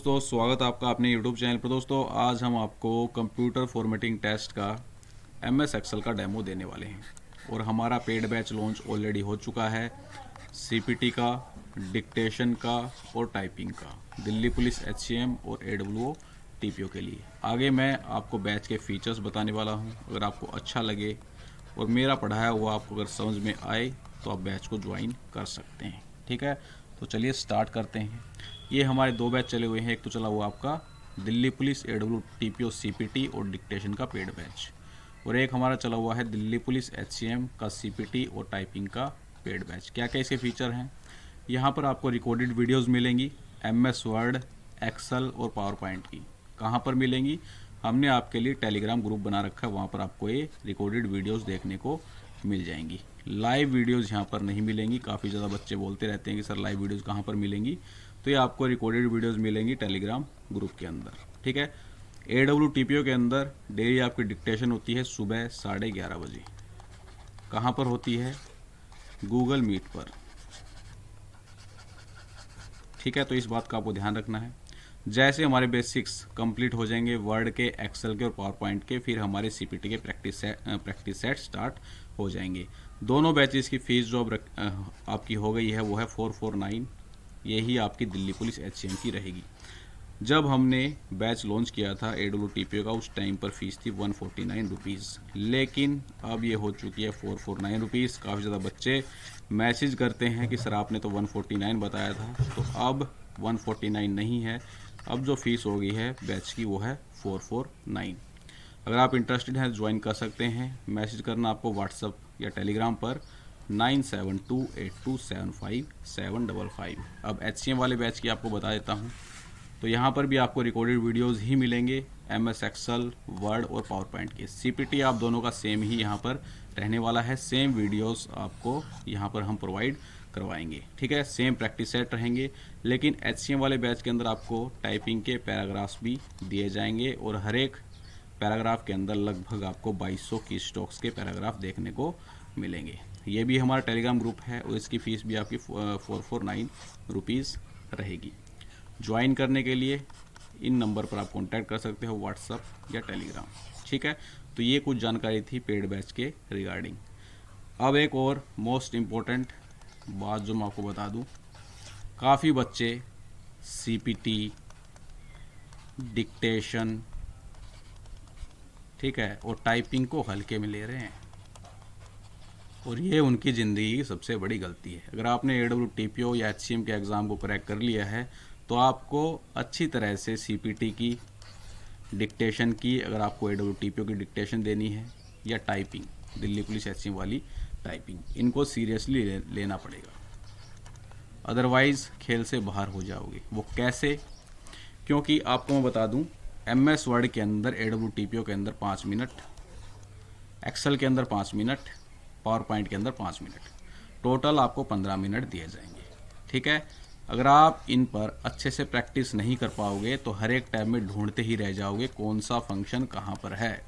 दोस्तों स्वागत है आपका अपने YouTube चैनल पर। दोस्तों आज हम आपको कंप्यूटर फॉर्मेटिंग टेस्ट का MS एक्सेल का डेमो देने वाले हैं और हमारा पेड बैच लॉन्च ऑलरेडी हो चुका है। CPT का, डिक्टेशन का और टाइपिंग का, दिल्ली पुलिस HCM और AWO TPO के लिए। आगे मैं आपको बैच के फीचर्स बताने वाला हूं। अगर आपको अच्छा लगे और मेरा पढ़ाया हुआ आपको अगर समझ में आए तो आप बैच को ज्वाइन कर सकते हैं। ठीक है, तो चलिए स्टार्ट करते हैं। ये हमारे दो बैच चले हुए हैं। एक तो चला हुआ आपका Delhi police AWO TPO CPT और डिक्टेशन का पेड बैच, और एक हमारा चला हुआ है दिल्ली पुलिस HCM का CPT और टाइपिंग का पेड बैच। क्या क्या इसके फीचर हैं? यहाँ पर आपको रिकॉर्डेड वीडियोस मिलेंगी MS वर्ड, एक्सेल और पावर पॉइंट की। कहाँ पर मिलेंगी? हमने आपके लिए टेलीग्राम ग्रुप बना रखा है, वहाँ पर आपको ये रिकॉर्डेड वीडियोस देखने को मिल जाएंगी। लाइव वीडियोस यहाँ पर नहीं मिलेंगी। काफ़ी ज़्यादा बच्चे बोलते रहते हैं कि सर लाइव वीडियोस कहाँ पर मिलेंगी, तो ये आपको रिकॉर्डेड वीडियोस मिलेंगी टेलीग्राम ग्रुप के अंदर। ठीक है, AWO TPO के अंदर डेली आपकी डिक्टेशन होती है सुबह 11:30 बजे। कहाँ पर होती है? गूगल मीट पर। ठीक है, तो इस बात का आपको ध्यान रखना है। जैसे हमारे बेसिक्स कंप्लीट हो जाएंगे वर्ड के, एक्सेल के और पावर पॉइंट के, फिर हमारे CPT के प्रैक्टिस सेट स्टार्ट हो जाएंगे। दोनों बैचेस की फीस जो आपकी हो गई है वो है 449। यही आपकी दिल्ली पुलिस HCM की रहेगी। जब हमने बैच लॉन्च किया था AWO TPO का, उस टाइम पर फीस थी 149 रुपीज़, लेकिन अब ये हो चुकी है 449 रुपीज़। काफ़ी ज़्यादा बच्चे मैसेज करते हैं कि सर आपने तो 149 बताया था, तो अब 149 नहीं है। अब जो फीस हो गई है बैच की वो है 449। अगर आप इंटरेस्टेड हैं ज्वाइन कर सकते हैं। मैसेज करना आपको व्हाट्सअप या टेलीग्राम पर 9728275755। अब HCM वाले बैच की आपको बता देता हूँ। तो यहाँ पर भी आपको रिकॉर्डेड वीडियोस ही मिलेंगे MS एक्सेल, वर्ड और पावर पॉइंट के। CPT आप दोनों का सेम ही यहाँ पर रहने वाला है। सेम वीडियोस आपको यहाँ पर हम प्रोवाइड करवाएंगे। ठीक है, सेम प्रैक्टिस सेट रहेंगे। लेकिन HCM वाले बैच के अंदर आपको टाइपिंग के पैराग्राफ्स भी दिए जाएंगे और हर एक पैराग्राफ के अंदर लगभग आपको 2200 की स्टॉक्स के पैराग्राफ देखने को मिलेंगे। ये भी हमारा टेलीग्राम ग्रुप है और इसकी फ़ीस भी आपकी 449 रुपीज़ रहेगी। ज्वाइन करने के लिए इन नंबर पर आप कांटेक्ट कर सकते हो, व्हाट्सअप या टेलीग्राम। ठीक है, तो ये कुछ जानकारी थी पेड बैच के रिगार्डिंग। अब एक और मोस्ट इम्पोर्टेंट बात जो मैं आपको बता दूं, काफ़ी बच्चे CPT, डिक्टेशन, ठीक है, और टाइपिंग को हल्के में ले रहे हैं और ये उनकी ज़िंदगी की सबसे बड़ी गलती है। अगर आपने AWO TPO या HCM के एग्ज़ाम को क्रैक कर लिया है तो आपको अच्छी तरह से CPT की, डिक्टेशन की, अगर आपको AWO TPO की डिक्टेशन देनी है, या टाइपिंग, दिल्ली पुलिस HCM वाली टाइपिंग, इनको सीरियसली लेना पड़ेगा। अदरवाइज़ खेल से बाहर हो जाओगे। वो कैसे? क्योंकि आपको मैं बता दूं, MS वर्ड के अंदर, AWO TPO के अंदर 5 मिनट, एक्सेल के अंदर 5 मिनट, पावर पॉइंट के अंदर 5 मिनट, टोटल आपको 15 मिनट दिए जाएंगे। ठीक है, अगर आप इन पर अच्छे से प्रैक्टिस नहीं कर पाओगे तो हर एक टैब में ढूंढते ही रह जाओगे कौन सा फंक्शन कहाँ पर है।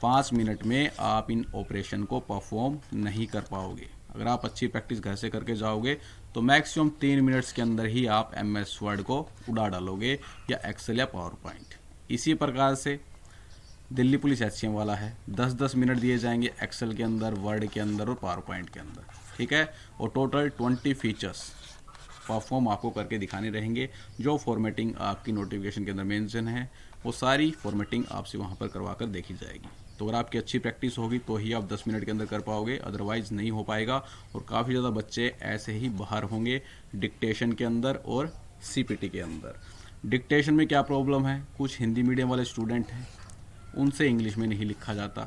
5 मिनट में आप इन ऑपरेशन को परफॉर्म नहीं कर पाओगे। अगर आप अच्छी प्रैक्टिस घर से करके जाओगे तो मैक्सिमम 3 मिनट्स के अंदर ही आप MS वर्ड को उड़ा डालोगे, या एक्सेल या पावर पॉइंट। इसी प्रकार से दिल्ली पुलिस HCM वाला है, 10-10 मिनट दिए जाएंगे एक्सेल के अंदर, वर्ड के अंदर और पावर पॉइंट के अंदर। ठीक है, और टोटल 20 फीचर्स परफॉर्म आपको करके दिखाने रहेंगे। जो फॉर्मेटिंग आपकी नोटिफिकेशन के अंदर मेंशन है वो सारी फॉर्मेटिंग आपसे वहाँ पर करवा कर देखी जाएगी। तो अगर आपकी अच्छी प्रैक्टिस होगी तो ही आप 10 मिनट के अंदर कर पाओगे, अदरवाइज़ नहीं हो पाएगा। और काफ़ी ज़्यादा बच्चे ऐसे ही बाहर होंगे डिक्टेशन के अंदर और CPT के अंदर। डिक्टेशन में क्या प्रॉब्लम है? कुछ हिंदी मीडियम वाले स्टूडेंट हैं, उनसे इंग्लिश में नहीं लिखा जाता।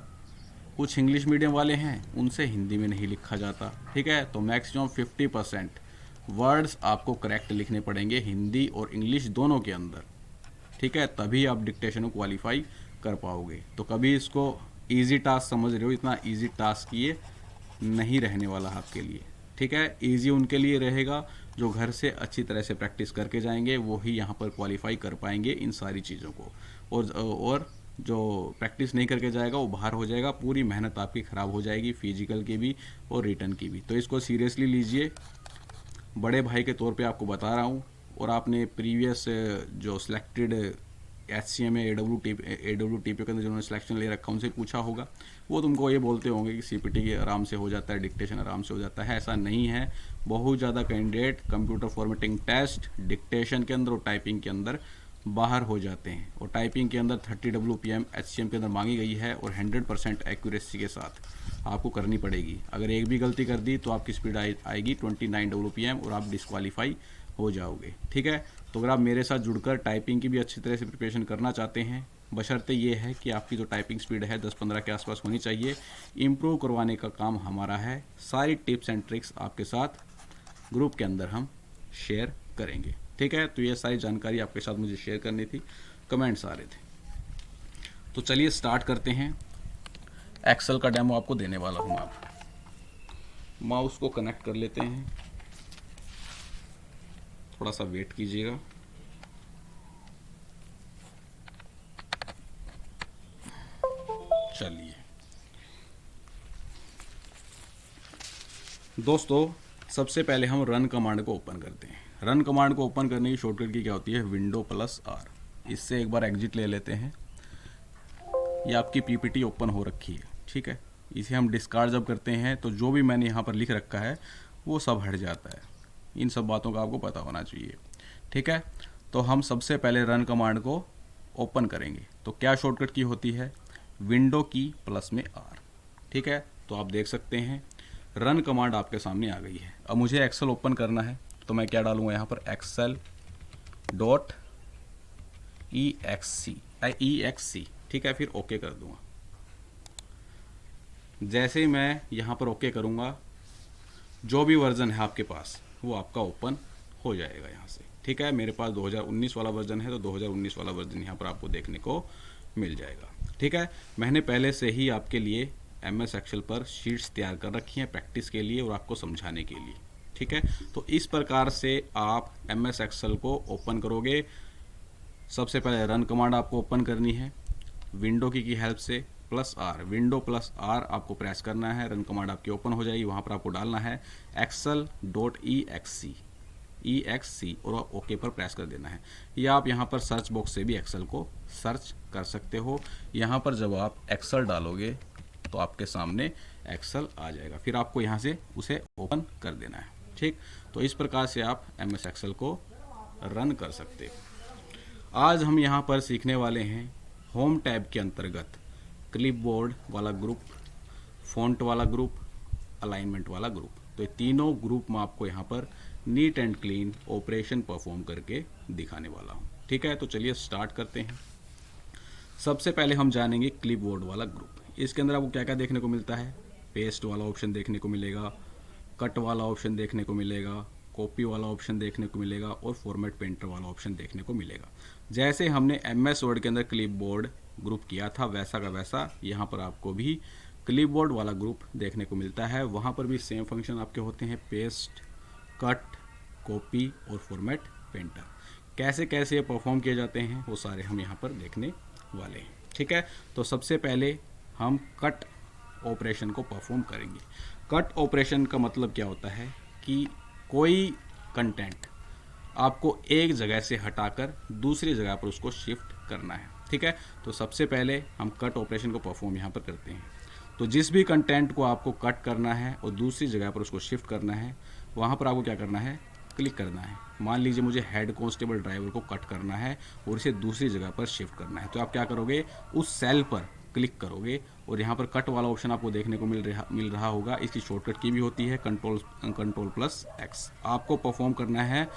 कुछ इंग्लिश मीडियम वाले हैं, उनसे हिंदी में नहीं लिखा जाता। ठीक है, तो मैक्सिमम 50% वर्ड्स आपको करेक्ट लिखने पड़ेंगे हिंदी और इंग्लिश दोनों के अंदर। ठीक है, तभी आप डिक्टेशन को क्वालिफाई कर पाओगे। तो कभी इसको इजी टास्क समझ रहे हो, इतना इजी टास्क ये नहीं रहने वाला आपके लिए। ठीक है, इजी उनके लिए रहेगा जो घर से अच्छी तरह से प्रैक्टिस करके जाएंगे, वो ही यहाँ पर क्वालिफाई कर पाएंगे इन सारी चीज़ों को। और जो प्रैक्टिस नहीं करके जाएगा वो बाहर हो जाएगा, पूरी मेहनत आपकी ख़राब हो जाएगी, फिजिकल की भी और रिटर्न की भी। तो इसको सीरियसली लीजिए, बड़े भाई के तौर पे आपको बता रहा हूँ। और आपने प्रीवियस जो सिलेक्टेड HCM में AWTP के अंदर जिन्होंने सिलेक्शन ले रखा उनसे पूछा होगा, वो तुमको ये बोलते होंगे कि CPT के आराम से हो जाता है, डिक्टेशन आराम से हो जाता है। ऐसा नहीं है। बहुत ज़्यादा candidate computer formatting test dictation के अंदर और टाइपिंग के अंदर बाहर हो जाते हैं। और टाइपिंग के अंदर 30 WPM HCM के अंदर मांगी गई है और 100% एक्यूरेसी के साथ आपको करनी पड़ेगी। अगर एक भी गलती कर दी तो आपकी स्पीड आएगी 29 WPM और आप डिस्क्वालीफाई हो जाओगे। ठीक है, तो अगर आप मेरे साथ जुड़कर टाइपिंग की भी अच्छी तरह से प्रिपरेशन करना चाहते हैं, बशर्ते ये है कि आपकी जो टाइपिंग स्पीड है 10-15 के आसपास होनी चाहिए, इम्प्रूव करवाने का काम हमारा है। सारी टिप्स एंड ट्रिक्स आपके साथ ग्रुप के अंदर हम शेयर करेंगे। ठीक है, तो ये सारी जानकारी आपके साथ मुझे शेयर करनी थी, कमेंट्स आ रहे थे। तो चलिए स्टार्ट करते हैं। एक्सेल का डेमो आपको देने वाला हूँ। आप माउस को कनेक्ट कर लेते हैं, थोड़ा सा वेट कीजिएगा। चलिए दोस्तों, सबसे पहले हम रन कमांड को ओपन करते हैं। रन कमांड को ओपन करने की शॉर्टकट की क्या होती है, Windows+R। इससे एक बार एग्जिट ले लेते हैं। ये आपकी PPT ओपन हो रखी है। ठीक है, इसे हम डिस्कार्ड जब करते हैं तो जो भी मैंने यहाँ पर लिख रखा है वो सब हट जाता है। इन सब बातों का आपको पता होना चाहिए। ठीक है, तो हम सबसे पहले रन कमांड को ओपन करेंगे। तो क्या शॉर्टकट की होती है, विंडो की प्लस में R। ठीक है, तो आप देख सकते हैं रन कमांड आपके सामने आ गई है। अब मुझे एक्सेल ओपन करना है तो मैं क्या डालूंगा यहाँ पर, excel.exe। ठीक है, फिर ओके कर दूंगा। जैसे ही मैं यहाँ पर ओके करूँगा, जो भी वर्जन है आपके पास वो आपका ओपन हो जाएगा यहाँ से। ठीक है, मेरे पास 2019 वाला वर्जन है तो 2019 वाला वर्जन यहाँ पर आपको देखने को मिल जाएगा। ठीक है, मैंने पहले से ही आपके लिए MS एक्सेल पर शीट्स तैयार कर रखी हैं प्रैक्टिस के लिए और आपको समझाने के लिए। ठीक है, तो इस प्रकार से आप MS एक्सेल को ओपन करोगे। सबसे पहले रन कमांड आपको ओपन करनी है विंडो की हेल्प से, +R, Windows+R आपको प्रेस करना है। रन कमांड आपकी ओपन हो जाएगी। वहाँ पर आपको डालना है excel.exe और ओके पर प्रेस कर देना है। या आप यहाँ पर सर्च बॉक्स से भी एक्सेल को सर्च कर सकते हो। यहाँ पर जब आप एक्सेल डालोगे तो आपके सामने एक्सेल आ जाएगा, फिर आपको यहाँ से उसे ओपन कर देना है। ठीक, तो इस प्रकार से आप MS एक्सेल को रन कर सकते हो। आज हम यहाँ पर सीखने वाले हैं होम टैब के अंतर्गत क्लिपबोर्ड वाला ग्रुप, फ़ॉन्ट वाला ग्रुप, अलाइनमेंट वाला ग्रुप। तो ये तीनों ग्रुप मैं आपको यहाँ पर neat and clean operation perform करके दिखाने वाला हूँ। ठीक है, तो चलिए स्टार्ट करते हैं। सबसे पहले हम जानेंगे क्लिपबोर्ड वाला ग्रुप। इसके अंदर आपको क्या क्या देखने को मिलता है, पेस्ट वाला ऑप्शन देखने को मिलेगा, कट वाला ऑप्शन देखने को मिलेगा, कॉपी वाला ऑप्शन देखने को मिलेगा और फॉर्मेट पेंटर वाला ऑप्शन देखने को मिलेगा। जैसे हमने MS वर्ड के अंदर क्लिपबोर्ड ग्रुप किया था वैसा का वैसा यहाँ पर आपको भी क्लिपबोर्ड वाला ग्रुप देखने को मिलता है। वहाँ पर भी सेम फंक्शन आपके होते हैं, पेस्ट, कट, कॉपी और फॉर्मेट पेंटर। कैसे कैसे ये परफॉर्म किए जाते हैं वो सारे हम यहाँ पर देखने वाले हैं। ठीक है, तो सबसे पहले हम कट ऑपरेशन को परफॉर्म करेंगे। कट ऑपरेशन का मतलब क्या होता है कि कोई कंटेंट आपको एक जगह से हटाकर दूसरी जगह पर उसको शिफ्ट करना है। ठीक है, तो सबसे पहले हम कट ऑपरेशन को परफॉर्म यहाँ पर करते हैं। तो जिस भी कंटेंट को आपको कट करना है और दूसरी जगह पर उसको शिफ्ट करना है, वहाँ पर आपको क्या करना है, क्लिक करना है। मान लीजिए मुझे हेड कांस्टेबल ड्राइवर को कट करना है और इसे दूसरी जगह पर शिफ्ट करना है, तो आप क्या करोगे, उस सेल पर क्लिक करोगे और यहाँ पर कट वाला ऑप्शन आपको देखने को मिल रहा होगा। इसकी शॉर्टकट की भी होती है Ctrl+X। आपको परफॉर्म करना है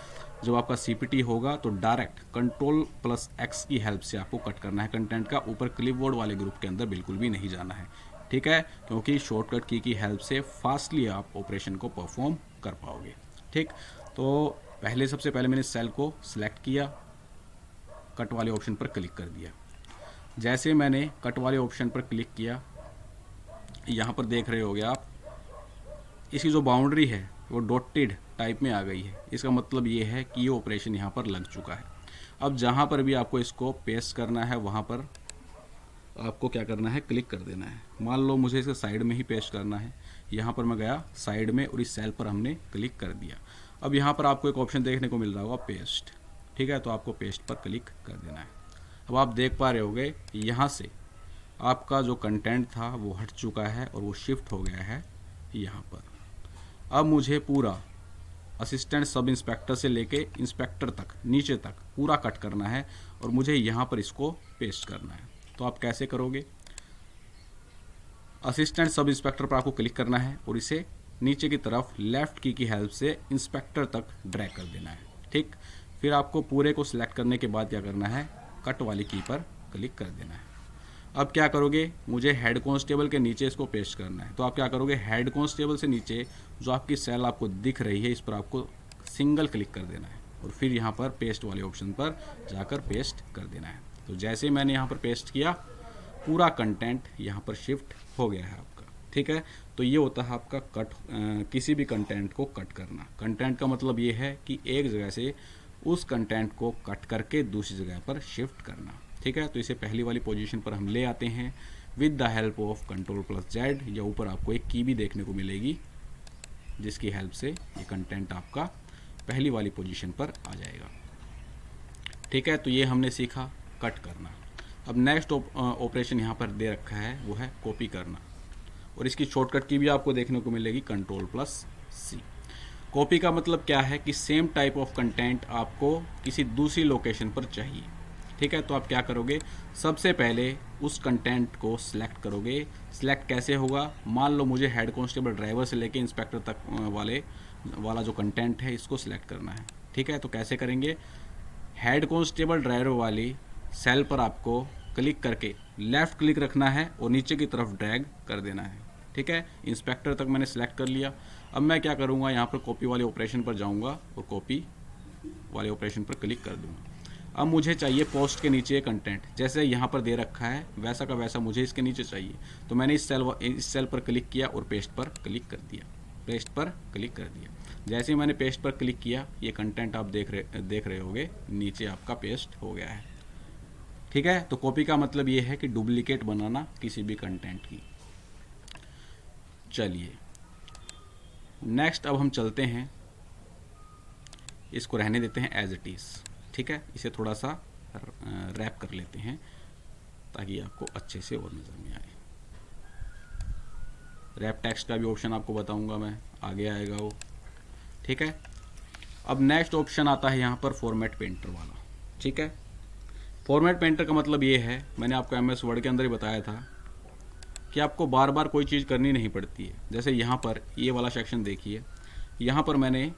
जब आपका CPT होगा तो डायरेक्ट Ctrl+X की हेल्प से आपको कट करना है कंटेंट का। ऊपर क्लिपबोर्ड वाले ग्रुप के अंदर बिल्कुल भी नहीं जाना है। ठीक है, क्योंकि शॉर्टकट की हेल्प से फास्टली आप ऑपरेशन को परफॉर्म कर पाओगे। ठीक, तो सबसे पहले मैंने सेल को सिलेक्ट किया, कट वाले ऑप्शन पर क्लिक कर दिया। जैसे मैंने कट वाले ऑप्शन पर क्लिक किया, यहाँ पर देख रहे होगे आप, इसकी जो बाउंड्री है वो डॉटेड टाइप में आ गई है। इसका मतलब ये है कि ये ऑपरेशन यहाँ पर लग चुका है। अब जहाँ पर भी आपको इसको पेस्ट करना है वहाँ पर आपको क्या करना है, क्लिक कर देना है। मान लो मुझे इसे साइड में ही पेस्ट करना है, यहाँ पर मैं गया साइड में और इस सेल पर हमने क्लिक कर दिया। अब यहाँ पर आपको एक ऑप्शन देखने को मिल रहा होगा पेस्ट। ठीक है, तो आपको पेस्ट पर क्लिक कर देना है। अब आप देख पा रहे होगे यहाँ से आपका जो कंटेंट था वो हट चुका है और वो शिफ्ट हो गया है यहाँ पर। अब मुझे पूरा असिस्टेंट सब इंस्पेक्टर से लेके इंस्पेक्टर तक नीचे तक पूरा कट करना है और मुझे यहाँ पर इसको पेस्ट करना है। तो आप कैसे करोगे? असिस्टेंट सब इंस्पेक्टर पर आपको क्लिक करना है और इसे नीचे की तरफ लेफ़्ट की हेल्प से इंस्पेक्टर तक ड्रैग कर देना है। ठीक, फिर आपको पूरे को सिलेक्ट करने के बाद क्या करना है, कट वाली की पर क्लिक कर देना है। अब क्या करोगे, मुझे हेड कांस्टेबल के नीचे इसको पेस्ट करना है। तो आप क्या करोगे, हेड कांस्टेबल से नीचे जो आपकी सेल आपको दिख रही है इस पर आपको सिंगल क्लिक कर देना है और फिर यहाँ पर पेस्ट वाले ऑप्शन पर जाकर पेस्ट कर देना है। तो जैसे मैंने यहाँ पर पेस्ट किया, पूरा कंटेंट यहाँ पर शिफ्ट हो गया है आपका। ठीक है, तो ये होता है आपका कट, किसी भी कंटेंट को कट करना। कंटेंट का मतलब ये है कि एक जगह से उस कंटेंट को कट करके दूसरी जगह पर शिफ्ट करना। ठीक है, तो इसे पहली वाली पोजीशन पर हम ले आते हैं with the help of Ctrl+Z। या ऊपर आपको एक की भी देखने को मिलेगी जिसकी हेल्प से ये कंटेंट आपका पहली वाली पोजीशन पर आ जाएगा। ठीक है, तो ये हमने सीखा कट करना। अब नेक्स्ट ऑपरेशन यहाँ पर दे रखा है वो है कॉपी करना, और इसकी शॉर्टकट की भी आपको देखने को मिलेगी Ctrl+C। कॉपी का मतलब क्या है कि सेम टाइप ऑफ कंटेंट आपको किसी दूसरी लोकेशन पर चाहिए। ठीक है, तो आप क्या करोगे, सबसे पहले उस कंटेंट को सिलेक्ट करोगे। सिलेक्ट कैसे होगा, मान लो मुझे हेड कांस्टेबल ड्राइवर से लेके इंस्पेक्टर तक वाला जो कंटेंट है इसको सिलेक्ट करना है। ठीक है, तो कैसे करेंगे, हेड कांस्टेबल ड्राइवर वाली सेल पर आपको क्लिक करके लेफ़्ट क्लिक रखना है और नीचे की तरफ ड्रैग कर देना है। ठीक है, इंस्पेक्टर तक मैंने सेलेक्ट कर लिया। अब मैं क्या करूँगा, यहाँ पर कॉपी वाले ऑपरेशन पर जाऊँगा और कॉपी वाले ऑपरेशन पर क्लिक कर दूँगा। अब मुझे चाहिए पोस्ट के नीचे कंटेंट, जैसे यहाँ पर दे रखा है वैसा का वैसा मुझे इसके नीचे चाहिए। तो मैंने इस सेल पर क्लिक किया और पेस्ट पर क्लिक कर दिया, पेस्ट पर क्लिक कर दिया। जैसे ही मैंने पेस्ट पर क्लिक किया, ये कंटेंट आप देख रहे होगे नीचे आपका पेस्ट हो गया है। ठीक है, तो कॉपी का मतलब ये है कि डुप्लीकेट बनाना किसी भी कंटेंट की। चलिए नेक्स्ट अब हम चलते हैं, इसको रहने देते हैं एज इट इज़। ठीक है, इसे थोड़ा सा रैप कर लेते हैं ताकि आपको अच्छे से और नज़र में आए। रैप टेक्स्ट का भी ऑप्शन आपको बताऊंगा मैं, आगे आएगा वो। ठीक है, अब नेक्स्ट ऑप्शन आता है यहाँ पर फॉर्मेट पेंटर वाला। ठीक है, फॉर्मेट पेंटर का मतलब ये है, मैंने आपको MS वर्ड के अंदर ही बताया था कि आपको बार बार कोई चीज़ करनी नहीं पड़ती है। जैसे यहाँ पर ये वाला सेक्शन देखिए, यहाँ पर मैंने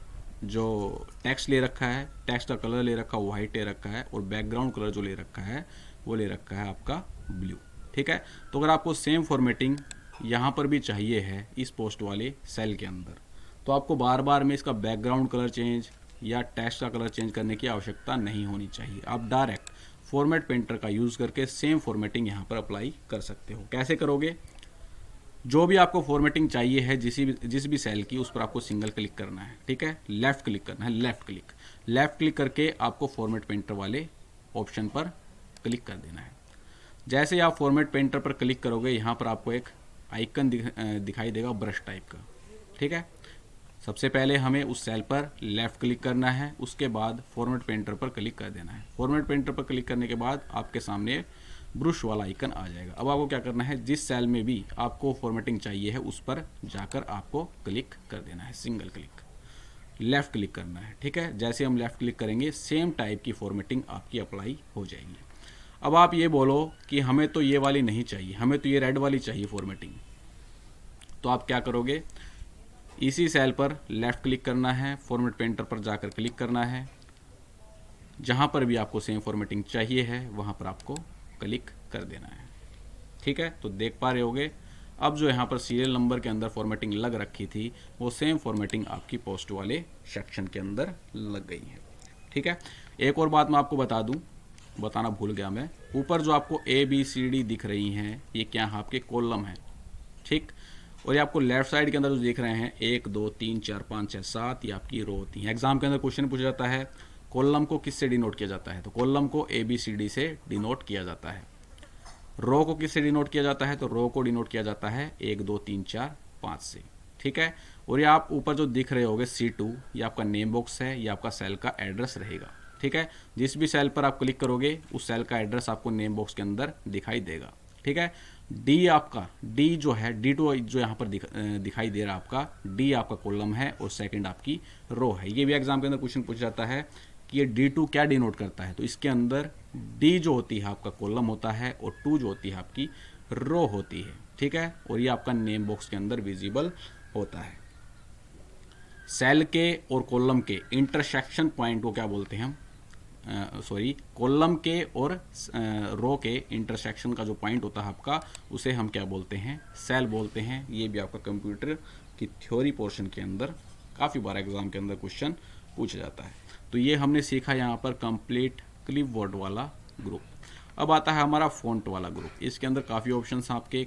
जो टेक्स्ट ले रखा है, टेक्स्ट का कलर ले रखा है वाइट ले रखा है और बैकग्राउंड कलर जो ले रखा है वो ले रखा है आपका ब्लू। ठीक है, तो अगर आपको सेम फॉर्मेटिंग यहाँ पर भी चाहिए है इस पोस्ट वाले सेल के अंदर, तो आपको बार बार में इसका बैकग्राउंड कलर चेंज या टेक्स्ट का कलर चेंज करने की आवश्यकता नहीं होनी चाहिए। आप डायरेक्ट फॉर्मेट पेंटर का यूज़ करके सेम फॉर्मेटिंग यहाँ पर अप्लाई कर सकते हो। कैसे करोगे, जो भी आपको फॉर्मेटिंग चाहिए है जिस भी सेल की, उस पर आपको सिंगल क्लिक करना है। ठीक है, लेफ़्ट क्लिक करना है, लेफ़्ट क्लिक करके आपको फॉर्मेट पेंटर वाले ऑप्शन पर क्लिक कर देना है। जैसे आप फॉर्मेट पेंटर पर क्लिक करोगे, यहाँ पर आपको एक आइकन दिखाई देगा ब्रश टाइप का। ठीक है, सबसे पहले हमें उस सेल पर लेफ़्ट क्लिक करना है, उसके बाद फॉर्मेट पेंटर पर क्लिक कर देना है। फॉर्मेट पेंटर पर क्लिक करने के बाद आपके सामने ब्रश वाला आइकन आ जाएगा। अब आपको क्या करना है, जिस सेल में भी आपको फॉर्मेटिंग चाहिए है उस पर जाकर आपको क्लिक कर देना है, सिंगल क्लिक, लेफ़्ट क्लिक करना है। ठीक है, जैसे हम लेफ़्ट क्लिक करेंगे सेम टाइप की फॉर्मेटिंग आपकी अप्लाई हो जाएगी। अब आप ये बोलो कि हमें तो ये वाली नहीं चाहिए, हमें तो ये रेड वाली चाहिए फॉर्मेटिंग, तो आप क्या करोगे, इसी सेल पर लेफ़्ट क्लिक करना है, फॉर्मेट पेंटर पर जाकर क्लिक करना है, जहाँ पर भी आपको सेम फॉर्मेटिंग चाहिए है वहाँ पर आपको क्लिक कर देना है। ठीक है, तो देख पा रहे होगे अब जो यहाँ पर सीरियल नंबर के अंदर फॉर्मेटिंग लग रखी थी वो सेम फॉर्मेटिंग आपकी पोस्ट वाले सेक्शन के अंदर लग गई है। ठीक है, एक और बात मैं आपको बताना भूल गया मैं, ऊपर जो आपको ABCD दिख रही हैं ये क्या है, आपके कॉलम है। ठीक, और ये आपको लेफ्ट साइड के अंदर जो देख रहे हैं 1 2 3 4 5 6 7 ये आपकी रो होती हैं। एग्जाम के अंदर क्वेश्चन पूछा जाता है कॉलम को किससे डिनोट किया जाता है, तो कॉलम को ABCD से डिनोट किया जाता है। रो को किससे डिनोट किया जाता है, तो रो को डिनोट किया जाता है 1 2 3 4 5 से। ठीक है, और ये आप ऊपर जो दिख रहे होगे C2 ये आपका नेम बॉक्स है, ये आपका सेल का एड्रेस रहेगा। ठीक है, जिस भी सेल पर आप क्लिक करोगे उस सेल का एड्रेस आपको नेम बॉक्स के अंदर दिखाई देगा। ठीक है, डी आपका, डी जो है D2 जो यहाँ पर दिखाई दे रहा है आपका, डी आपका कॉलम है और सेकंड आपकी रो है। ये भी एग्जाम के अंदर क्वेश्चन पूछा जाता है कि ये D2 क्या डिनोट करता है, तो इसके अंदर डी जो होती है आपका कॉलम होता है और 2 जो होती है आपकी रो होती है। ठीक है, और ये आपका नेम बॉक्स के अंदर विजिबल होता है। सेल के और कॉलम के इंटरसेक्शन पॉइंट को क्या बोलते हैं हम, कॉलम के और रो के इंटरसेक्शन का जो पॉइंट होता है आपका, उसे हम क्या बोलते हैं, सेल बोलते हैं। ये भी आपका कंप्यूटर की थ्योरी पोर्शन के अंदर काफ़ी बार एग्जाम के अंदर क्वेश्चन पूछा जाता है। तो ये हमने सीखा यहाँ पर कंप्लीट क्लिपबोर्ड वाला ग्रुप। अब आता है हमारा फ़ॉन्ट वाला ग्रुप। इसके अंदर काफ़ी ऑप्शंस आपके,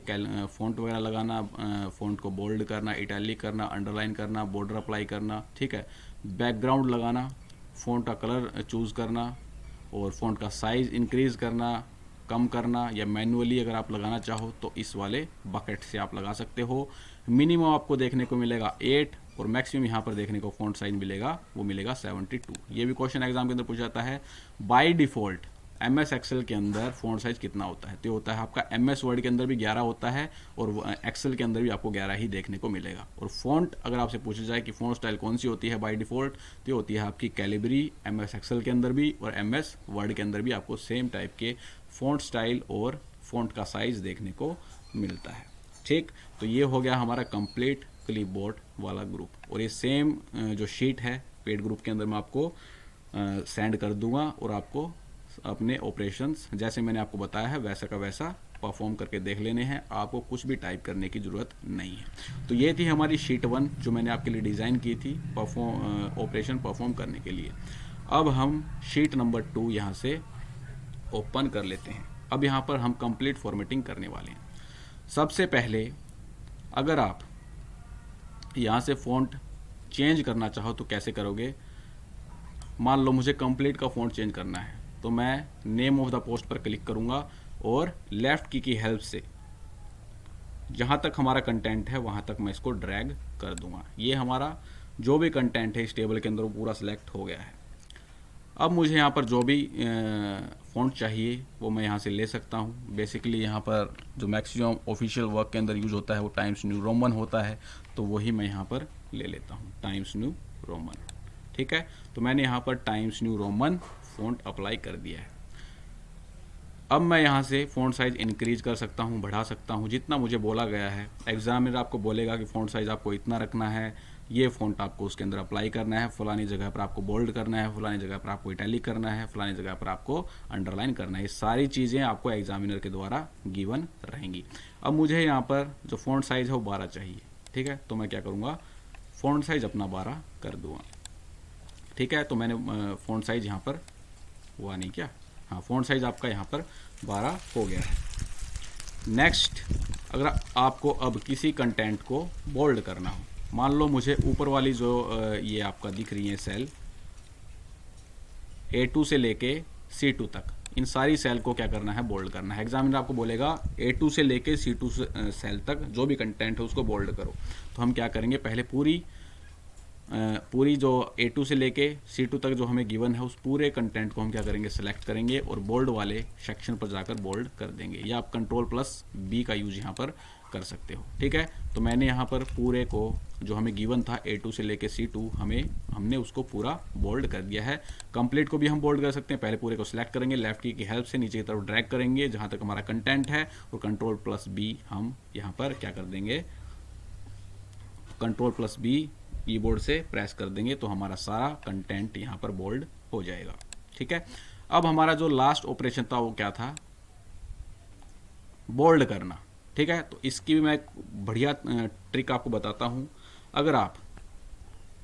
फ़ॉन्ट वगैरह लगाना, फ़ॉन्ट को बोल्ड करना, इटैलिक करना, अंडरलाइन करना, बॉर्डर अप्लाई करना, ठीक है, बैकग्राउंड लगाना, फ़ॉन्ट का कलर चूज़ करना और फ़ॉन्ट का साइज़ इंक्रीज़ करना, कम करना, या मैनुअली अगर आप लगाना चाहो तो इस वाले बकेट से आप लगा सकते हो। मिनिमम आपको देखने को मिलेगा 8 और मैक्सिमम यहाँ पर देखने को फ़ॉन्ट साइज मिलेगा, वो मिलेगा 72। ये भी क्वेश्चन एग्जाम के अंदर पूछा जाता है। बाय डिफ़ॉल्ट MS एक्सेल के अंदर फ़ॉन्ट साइज़ कितना होता है, तो होता है आपका MS वर्ड के अंदर भी 11 होता है और एक्सेल के अंदर भी आपको 11 ही देखने को मिलेगा। और फ़ॉन्ट अगर आपसे पूछा जाए कि फ़ॉन्ट स्टाइल कौन सी होती है बाय डिफ़ॉल्ट, तो होती है आपकी कैलिबरी, MS एक्सेल के अंदर भी और MS वर्ड के अंदर भी आपको सेम टाइप के फ़ॉन्ट स्टाइल और फ़ॉन्ट का साइज़ देखने को मिलता है। ठीक, तो ये हो गया हमारा कंप्लीट क्लिपबोर्ड वाला ग्रुप। और ये सेम जो शीट है पेड ग्रुप के अंदर मैं आपको सेंड कर दूंगा और आपको अपने ऑपरेशंस जैसे मैंने आपको बताया है वैसा का वैसा परफॉर्म करके देख लेने हैं, आपको कुछ भी टाइप करने की ज़रूरत नहीं है। तो ये थी हमारी शीट 1 जो मैंने आपके लिए डिज़ाइन की थी ऑपरेशन परफॉर्म करने के लिए। अब हम शीट नंबर 2 यहाँ से ओपन कर लेते हैं। अब यहाँ पर हम कंप्लीट फॉर्मेटिंग करने वाले हैं। सबसे पहले अगर आप यहाँ से फ़ॉन्ट चेंज करना चाहो तो कैसे करोगे। मान लो मुझे कंप्लीट का फ़ॉन्ट चेंज करना है, तो मैं नेम ऑफ द पोस्ट पर क्लिक करूँगा और लेफ़्ट की हेल्प से जहाँ तक हमारा कंटेंट है वहाँ तक मैं इसको ड्रैग कर दूँगा। ये हमारा जो भी कंटेंट है इस टेबल के अंदर वो पूरा सिलेक्ट हो गया है। अब मुझे यहाँ पर जो भी फ़ॉन्ट चाहिए वो मैं यहाँ से ले सकता हूँ। बेसिकली यहाँ पर जो मैक्सिमम ऑफिशियल वर्क के अंदर यूज़ होता है वो टाइम्स न्यू रोमन होता है, तो वही मैं यहाँ पर ले लेता हूँ, टाइम्स न्यू रोमन। ठीक है, तो मैंने यहाँ पर times new Roman font apply कर दिया है। अब मैं यहाँ से फ़ॉन्ट साइज़ इंक्रीज कर सकता हूँ, बढ़ा सकता हूँ, जितना मुझे बोला गया है। एग्जामिनर आपको बोलेगा कि फ़ॉन्ट साइज़ आपको इतना रखना है, ये फ़ॉन्ट आपको उसके अंदर अप्लाई करना है, फलानी जगह पर आपको बोल्ड करना है, फलानी जगह पर आपको इटैलिक करना है, फलानी जगह पर आपको अंडरलाइन करना है। ये सारी चीज़ें आपको एग्जामिनर के द्वारा गिवन रहेंगी। अब मुझे यहाँ पर जो फ़ॉन्ट साइज़ है वो 12 चाहिए। ठीक है, तो मैं क्या करूँगा, फ़ॉन्ट साइज़ अपना 12 कर दूँगा। ठीक है, तो मैंने फ़ॉन्ट साइज़ यहाँ पर हुआ नहीं क्या, हाँ, फ़ॉन्ट साइज़ आपका यहाँ पर 12 हो गया है। नेक्स्ट, अगर आपको अब किसी कंटेंट को बोल्ड करना हो, मान लो मुझे ऊपर वाली जो ये आपका दिख रही है सेल A2 से लेके C2 तक, इन सारी सेल को क्या करना है, बोल्ड करना है। एग्जामिनर आपको बोलेगा A2 से लेके C2 सेल तक जो भी कंटेंट है उसको बोल्ड करो। तो हम क्या करेंगे, पहले पूरी जो A2 से लेके C2 तक जो हमें गिवन है उस पूरे कंटेंट को हम क्या करेंगे, सेलेक्ट करेंगे और बोल्ड वाले सेक्शन पर जाकर बोल्ड कर देंगे, या आप Ctrl+B का यूज यहाँ पर कर सकते हो। ठीक है, तो मैंने यहाँ पर पूरे को जो हमें गिवन था A2 से लेके C2 हमने उसको पूरा बोल्ड कर दिया है। कंप्लीट को भी हम बोल्ड कर सकते हैं। पहले पूरे को सिलेक्ट करेंगे, लेफ्ट की हेल्प से नीचे की तरफ ड्रैग करेंगे जहाँ तक हमारा कंटेंट है और Ctrl+B हम यहाँ पर क्या कर देंगे, Ctrl+B कीबोर्ड से प्रेस कर देंगे तो हमारा सारा कंटेंट यहाँ पर बोल्ड हो जाएगा। ठीक है, अब हमारा जो लास्ट ऑपरेशन था वो क्या था, बोल्ड करना। ठीक है, तो इसकी भी मैं एक बढ़िया ट्रिक आपको बताता हूँ। अगर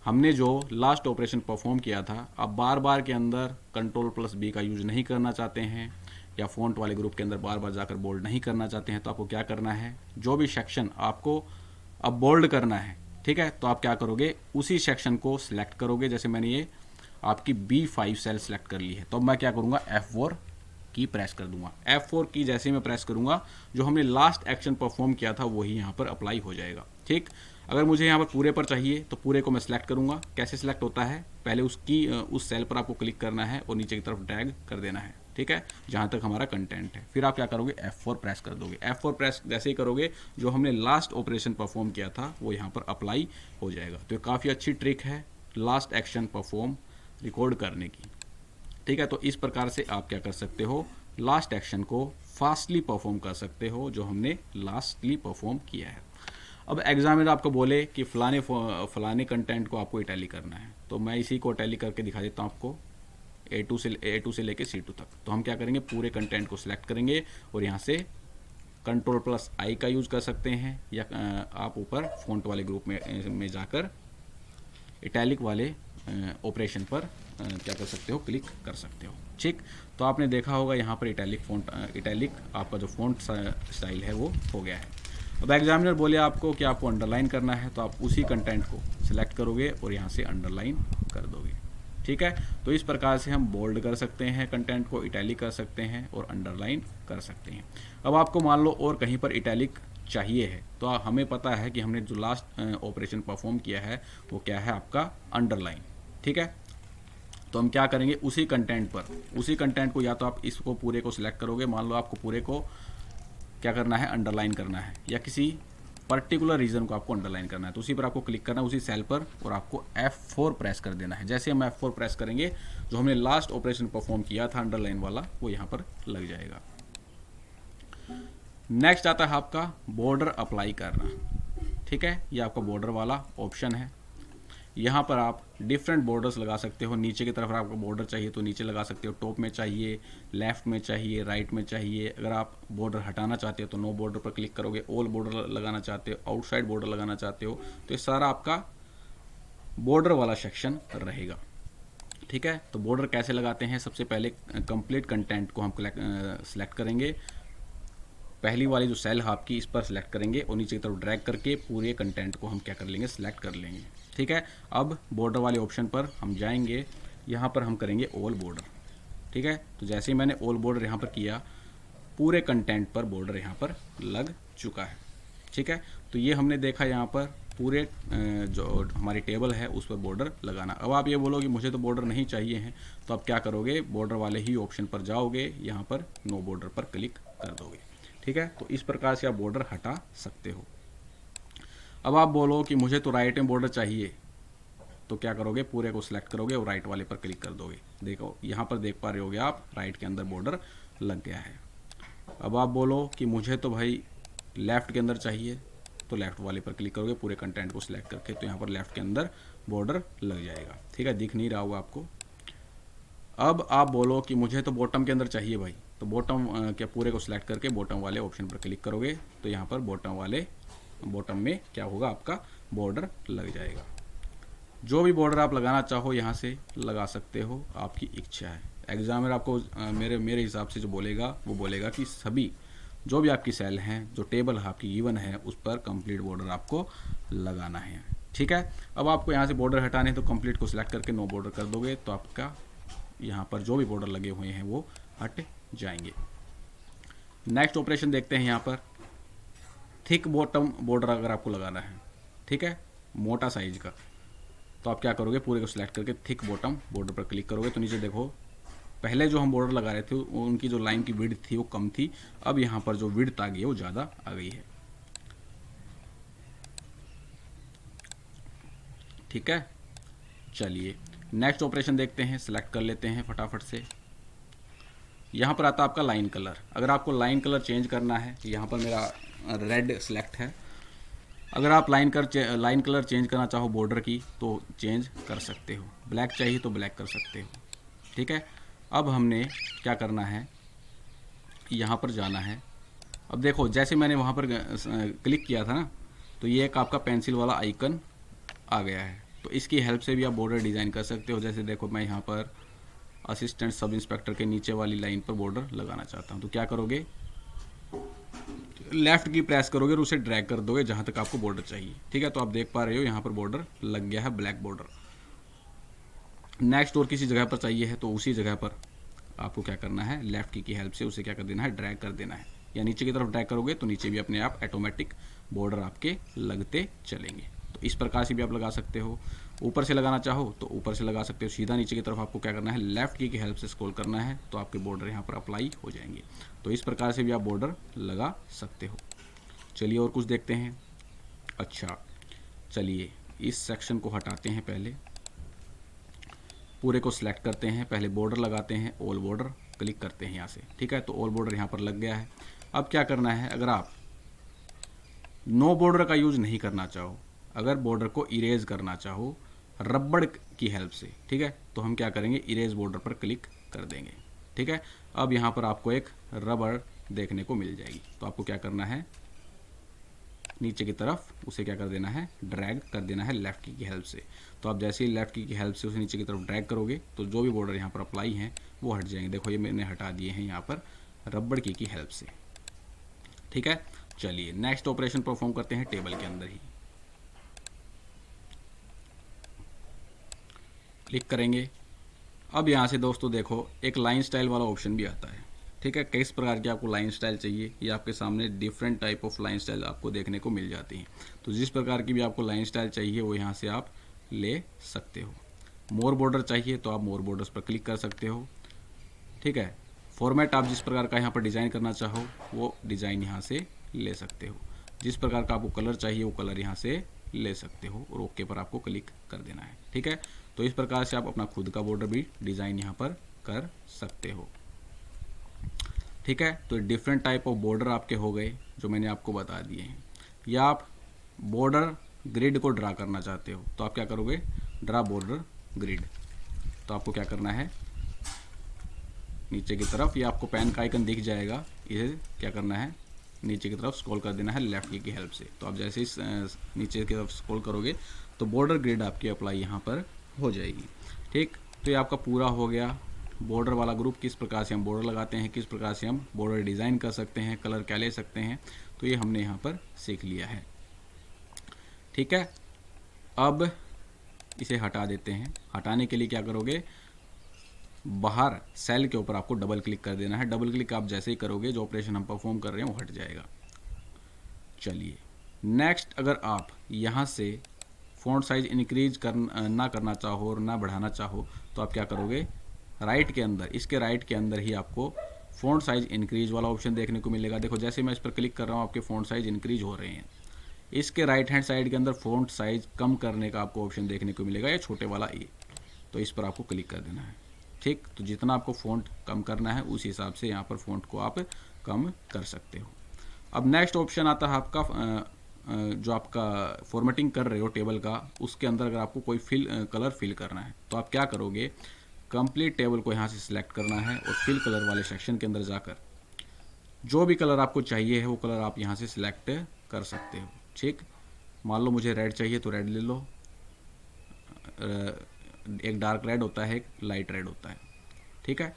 हमने जो लास्ट ऑपरेशन परफॉर्म किया था, अब बार बार के अंदर Ctrl+B का यूज नहीं करना चाहते हैं या फ़ॉन्ट वाले ग्रुप के अंदर बार बार जाकर बोल्ड नहीं करना चाहते हैं, तो आपको क्या करना है, जो भी सेक्शन आपको अब बोल्ड करना है, ठीक है, तो आप क्या करोगे, उसी सेक्शन को सिलेक्ट करोगे। जैसे मैंने ये आपकी B5 सेल सेलेक्ट कर ली है, तो अब मैं क्या करूँगा, F4 की प्रेस कर दूंगा। F4 की जैसे मैं प्रेस करूँगा, जो हमने लास्ट एक्शन परफॉर्म किया था वही यहाँ पर अप्लाई हो जाएगा। ठीक, अगर मुझे यहाँ पर पूरे पर चाहिए तो पूरे को मैं सिलेक्ट करूँगा। कैसे सिलेक्ट होता है, पहले उसकी उस सेल पर आपको क्लिक करना है और नीचे की तरफ ड्रैग कर देना है, ठीक है, जहाँ तक हमारा कंटेंट है। फिर आप क्या करोगे, F4 प्रेस कर दोगे। F4 प्रेस जैसे ही करोगे, जो हमने लास्ट ऑपरेशन परफॉर्म किया था वो यहाँ पर अप्लाई हो जाएगा। तो ये काफ़ी अच्छी ट्रिक है लास्ट एक्शन परफॉर्म रिकॉर्ड करने की, ठीक है। तो इस प्रकार से आप क्या कर सकते हो, लास्ट एक्शन को फास्टली परफॉर्म कर सकते हो, जो हमने लास्टली परफॉर्म किया है। अब एग्जामिनर आपको बोले कि फलाने कंटेंट को आपको इटैली करना है, तो मैं इसी को इटैली करके दिखा देता हूँ आपको, A2 से लेके C2 तक। तो हम क्या करेंगे, पूरे कंटेंट को सिलेक्ट करेंगे और यहाँ से Ctrl+I का यूज़ कर सकते हैं, या आप ऊपर फ़ॉन्ट वाले ग्रुप में जाकर इटैलिक वाले ऑपरेशन पर क्या कर सकते हो, क्लिक कर सकते हो, ठीक। तो आपने देखा होगा यहाँ पर इटैलिक आपका जो फ़ॉन्ट स्टाइल है वो हो गया है। अब एग्जामिनर बोले आपको कि आपको अंडरलाइन करना है, तो आप उसी कंटेंट को सिलेक्ट करोगे और यहाँ से अंडरलाइन कर दोगे, ठीक है। तो इस प्रकार से हम बोल्ड कर सकते हैं कंटेंट को, इटैलिक कर सकते हैं और अंडरलाइन कर सकते हैं। अब आपको मान लो और कहीं पर इटैलिक चाहिए है, तो हमें पता है कि हमने जो लास्ट ऑपरेशन परफॉर्म किया है वो क्या है, आपका अंडरलाइन, ठीक है। तो हम क्या करेंगे, उसी कंटेंट को या तो आप इसको पूरे को सिलेक्ट करोगे, मान लो आपको पूरे को क्या करना है, अंडरलाइन करना है, या किसी पर्टिकुलर रीजन को आपको अंडरलाइन करना है, तो उसी पर आपको क्लिक करना है, उसी सेल पर, और आपको F4 प्रेस कर देना है। जैसे हम F4 प्रेस करेंगे, जो हमने लास्ट ऑपरेशन परफॉर्म किया था अंडरलाइन वाला, वो यहाँ पर लग जाएगा। नेक्स्ट आता है आपका बॉर्डर अप्लाई करना, ठीक है। ये आपका बॉर्डर वाला ऑप्शन है। यहाँ पर आप डिफरेंट बॉर्डर्स लगा सकते हो। नीचे की तरफ आपको बॉर्डर चाहिए तो नीचे लगा सकते हो, टॉप में चाहिए, लेफ्ट में चाहिए, राइट में चाहिए। अगर आप बॉर्डर हटाना चाहते हो तो नो बॉर्डर पर क्लिक करोगे। ऑल बॉर्डर लगाना चाहते हो, आउटसाइड बॉर्डर लगाना चाहते हो, तो ये सारा आपका बॉर्डर वाला सेक्शन रहेगा, ठीक है। तो बॉर्डर कैसे लगाते हैं, सबसे पहले कंप्लीट कंटेंट को हम सिलेक्ट करेंगे। पहली वाली जो सेल है आपकी, इस पर सिलेक्ट करेंगे और नीचे की तरफ ड्रैग करके पूरे कंटेंट को हम क्या कर लेंगे, सिलेक्ट कर लेंगे, ठीक है। अब बॉर्डर वाले ऑप्शन पर हम जाएंगे, यहाँ पर हम करेंगे ऑल बॉर्डर, ठीक है। तो जैसे ही मैंने ऑल बॉर्डर यहाँ पर किया, पूरे कंटेंट पर बॉर्डर यहाँ पर लग चुका है, ठीक है। तो ये हमने देखा यहाँ पर पूरे जो हमारी टेबल है उस पर बॉर्डर लगाना। अब आप ये बोलोगे मुझे तो बॉर्डर नहीं चाहिए हैं, तो आप क्या करोगे, बॉर्डर वाले ही ऑप्शन पर जाओगे, यहाँ पर नो बॉर्डर पर क्लिक कर दोगे, ठीक है। तो इस प्रकार से आप बॉर्डर हटा सकते हो। अब आप बोलो कि मुझे तो राइट में बॉर्डर चाहिए, तो क्या करोगे, पूरे को सिलेक्ट करोगे और राइट वाले पर क्लिक कर दोगे। देखो यहाँ पर देख पा रहे होगे आप, राइट के अंदर बॉर्डर लग गया है। अब आप बोलो कि मुझे तो भाई लेफ़्ट के अंदर चाहिए, तो लेफ़्ट वाले पर क्लिक करोगे पूरे कंटेंट को सिलेक्ट करके, तो यहाँ पर लेफ़्ट के अंदर बॉर्डर लग जाएगा, ठीक है। दिख नहीं रहा होगा आपको। अब आप बोलो कि मुझे तो बॉटम के अंदर चाहिए भाई, तो बॉटम क्या पूरे को सिलेक्ट करके बॉटम वाले ऑप्शन पर क्लिक करोगे, तो यहाँ पर बॉटम में क्या होगा, आपका बॉर्डर लग जाएगा। जो भी बॉर्डर आप लगाना चाहो यहाँ से लगा सकते हो, आपकी इच्छा है। एग्जामिनर आपको मेरे हिसाब से जो बोलेगा वो बोलेगा कि सभी जो भी आपकी सेल हैं, जो टेबल है आपकी गिवन है, उस पर कंप्लीट बॉर्डर आपको लगाना है, ठीक है। अब आपको यहाँ से बॉर्डर हटाने हैं, तो कंप्लीट को सिलेक्ट करके नो बॉर्डर कर दोगे, तो आपका यहाँ पर जो भी बॉर्डर लगे हुए हैं वो हट जाएंगे। नेक्स्ट ऑपरेशन देखते हैं। यहाँ पर थिक बॉटम बॉर्डर अगर आपको लगाना है, ठीक है, मोटा साइज का, तो आप क्या करोगे, पूरे को सिलेक्ट करके थिक बॉटम बॉर्डर पर क्लिक करोगे, तो नीचे देखो पहले जो हम बॉर्डर लगा रहे थे उनकी जो लाइन की विड्थ थी वो कम थी, अब यहाँ पर जो विड्थ आ गई है वो ज़्यादा आ गई है, ठीक है। चलिए नेक्स्ट ऑपरेशन देखते हैं, सिलेक्ट कर लेते हैं फटाफट से। यहाँ पर आता है आपका लाइन कलर। अगर आपको लाइन कलर चेंज करना है, यहाँ पर मेरा रेड सिलेक्ट है, अगर आप लाइन कलर चेंज करना चाहो बॉर्डर की तो चेंज कर सकते हो। ब्लैक चाहिए तो ब्लैक कर सकते हो, ठीक है। अब हमने क्या करना है, यहाँ पर जाना है। अब देखो जैसे मैंने वहाँ पर क्लिक किया था ना, तो ये एक आपका पेंसिल वाला आइकन आ गया है। तो इसकी हेल्प से भी आप बॉर्डर डिज़ाइन कर सकते हो। जैसे देखो मैं यहाँ पर असिस्टेंट सब इंस्पेक्टर के नीचे वाली लाइन पर बॉर्डर लगाना चाहता हूँ, तो क्या करोगे, लेफ्ट की प्रेस करोगे और उसे ड्रैग कर दोगे जहाँ तक आपको बॉर्डर चाहिए, ठीक है। तो आप देख पा रहे हो यहाँ पर बॉर्डर लग गया है, ब्लैक बॉर्डर। नेक्स्ट और किसी जगह पर चाहिए है तो उसी जगह पर आपको क्या करना है, लेफ्ट की हेल्प से उसे क्या कर देना है, ड्रैग कर देना है, या नीचे की तरफ ड्रैग करोगे तो नीचे भी अपने आप ऑटोमेटिक बॉर्डर आपके लगते चलेंगे। इस प्रकार से भी आप लगा सकते हो। ऊपर से लगाना चाहो तो ऊपर से लगा सकते हो। सीधा नीचे की तरफ आपको क्या करना है, लेफ्ट की हेल्प से स्क्रॉल करना है, तो आपके बॉर्डर यहाँ पर अप्लाई हो जाएंगे। तो इस प्रकार से भी आप बॉर्डर लगा सकते हो। चलिए और कुछ देखते हैं। अच्छा, चलिए इस सेक्शन को हटाते हैं, पहले पूरे को सिलेक्ट करते हैं, पहले बॉर्डर लगाते हैं, ऑल बॉर्डर क्लिक करते हैं यहाँ से। ठीक है, तो ऑल बॉर्डर यहाँ पर लग गया है। अब क्या करना है, अगर आप नो बॉर्डर का यूज नहीं करना चाहो, अगर बॉर्डर को इरेज करना चाहो रबड़ की हेल्प से, ठीक है, तो हम क्या करेंगे, इरेज बॉर्डर पर क्लिक कर देंगे। ठीक है, अब यहाँ पर आपको एक रबड़ देखने को मिल जाएगी। तो आपको क्या करना है, नीचे की तरफ उसे क्या कर देना है, ड्रैग कर देना है लेफ्ट की हेल्प से। तो आप जैसे ही लेफ्ट की हेल्प से उसे नीचे की तरफ ड्रैग करोगे तो जो भी बॉर्डर यहाँ पर अप्लाई हैं वो हट जाएंगे। देखो ये मैंने हटा दिए हैं यहाँ पर रबड़ की हेल्प से। ठीक है, चलिए नेक्स्ट ऑपरेशन परफॉर्म करते हैं टेबल के अंदर ही। क्लिक करेंगे। अब यहाँ से दोस्तों देखो एक लाइन स्टाइल वाला ऑप्शन भी आता है। ठीक है, किस प्रकार की आपको लाइन स्टाइल चाहिए, ये आपके सामने different type of line style आपको देखने को मिल जाती हैं। तो जिस प्रकार की भी आपको लाइन स्टाइल चाहिए वो यहाँ से आप ले सकते हो। मोर बॉर्डर चाहिए तो आप मोर बॉर्डर्स पर क्लिक कर सकते हो। ठीक है, फॉर्मेट आप जिस प्रकार का यहाँ पर डिज़ाइन करना चाहो वो डिज़ाइन यहाँ से ले सकते हो। जिस प्रकार का आपको कलर चाहिए वो कलर यहाँ से ले सकते हो और ओके पर आपको क्लिक कर देना है। ठीक है, तो इस प्रकार से आप अपना खुद का बॉर्डर भी डिज़ाइन यहाँ पर कर सकते हो। ठीक है, तो डिफरेंट टाइप ऑफ बॉर्डर आपके हो गए जो मैंने आपको बता दिए हैं। या आप बॉर्डर ग्रिड को ड्रा करना चाहते हो तो आप क्या करोगे, ड्रा बॉर्डर ग्रिड। तो आपको क्या करना है, नीचे की तरफ ये आपको पेन का आइकन दिख जाएगा, इसे क्या करना है, नीचे की तरफ स्क्रॉल कर देना है लेफ्ट की हेल्प से। तो आप जैसे इस नीचे की तरफ स्क्रॉल करोगे तो बॉर्डर ग्रिड आपकी अप्लाई यहाँ पर हो जाएगी। ठीक, तो ये आपका पूरा हो गया बॉर्डर वाला ग्रुप। किस प्रकार से हम बॉर्डर लगाते हैं, किस प्रकार से हम बॉर्डर डिज़ाइन कर सकते हैं, कलर क्या ले सकते हैं, तो ये हमने यहाँ पर सीख लिया है। ठीक है, अब इसे हटा देते हैं। हटाने के लिए क्या करोगे, बाहर सेल के ऊपर आपको डबल क्लिक कर देना है। डबल क्लिक आप जैसे ही करोगे जो ऑपरेशन हम परफॉर्म कर रहे हैं वो हट जाएगा। चलिए नेक्स्ट, अगर आप यहाँ से फ़ॉन्ट साइज इंक्रीज ना करना चाहो और ना बढ़ाना चाहो तो आप क्या करोगे, राइट के अंदर, इसके राइट के अंदर ही आपको फ़ॉन्ट साइज इंक्रीज वाला ऑप्शन देखने को मिलेगा। देखो जैसे मैं इस पर क्लिक कर रहा हूँ आपके फ़ॉन्ट साइज इंक्रीज हो रहे हैं। इसके राइट हैंड साइड के अंदर फ़ॉन्ट साइज कम करने का आपको ऑप्शन देखने को मिलेगा, या छोटे वाला ए। तो इस पर आपको क्लिक कर देना है। ठीक, तो जितना आपको फ़ॉन्ट कम करना है उस हिसाब से यहाँ पर फ़ॉन्ट को आप कम कर सकते हो। अब नेक्स्ट ऑप्शन आता है आपका जो आपका फॉर्मेटिंग कर रहे हो टेबल का, उसके अंदर अगर आपको कोई कलर फिल करना है तो आप क्या करोगे, कंप्लीट टेबल को यहाँ से सिलेक्ट करना है और फिल कलर वाले सेक्शन के अंदर जाकर जो भी कलर आपको चाहिए है वो कलर आप यहाँ से सिलेक्ट कर सकते हो। ठीक, मान लो मुझे रेड चाहिए तो रेड ले लो। एक डार्क रेड होता है, एक लाइट रेड होता है। ठीक है,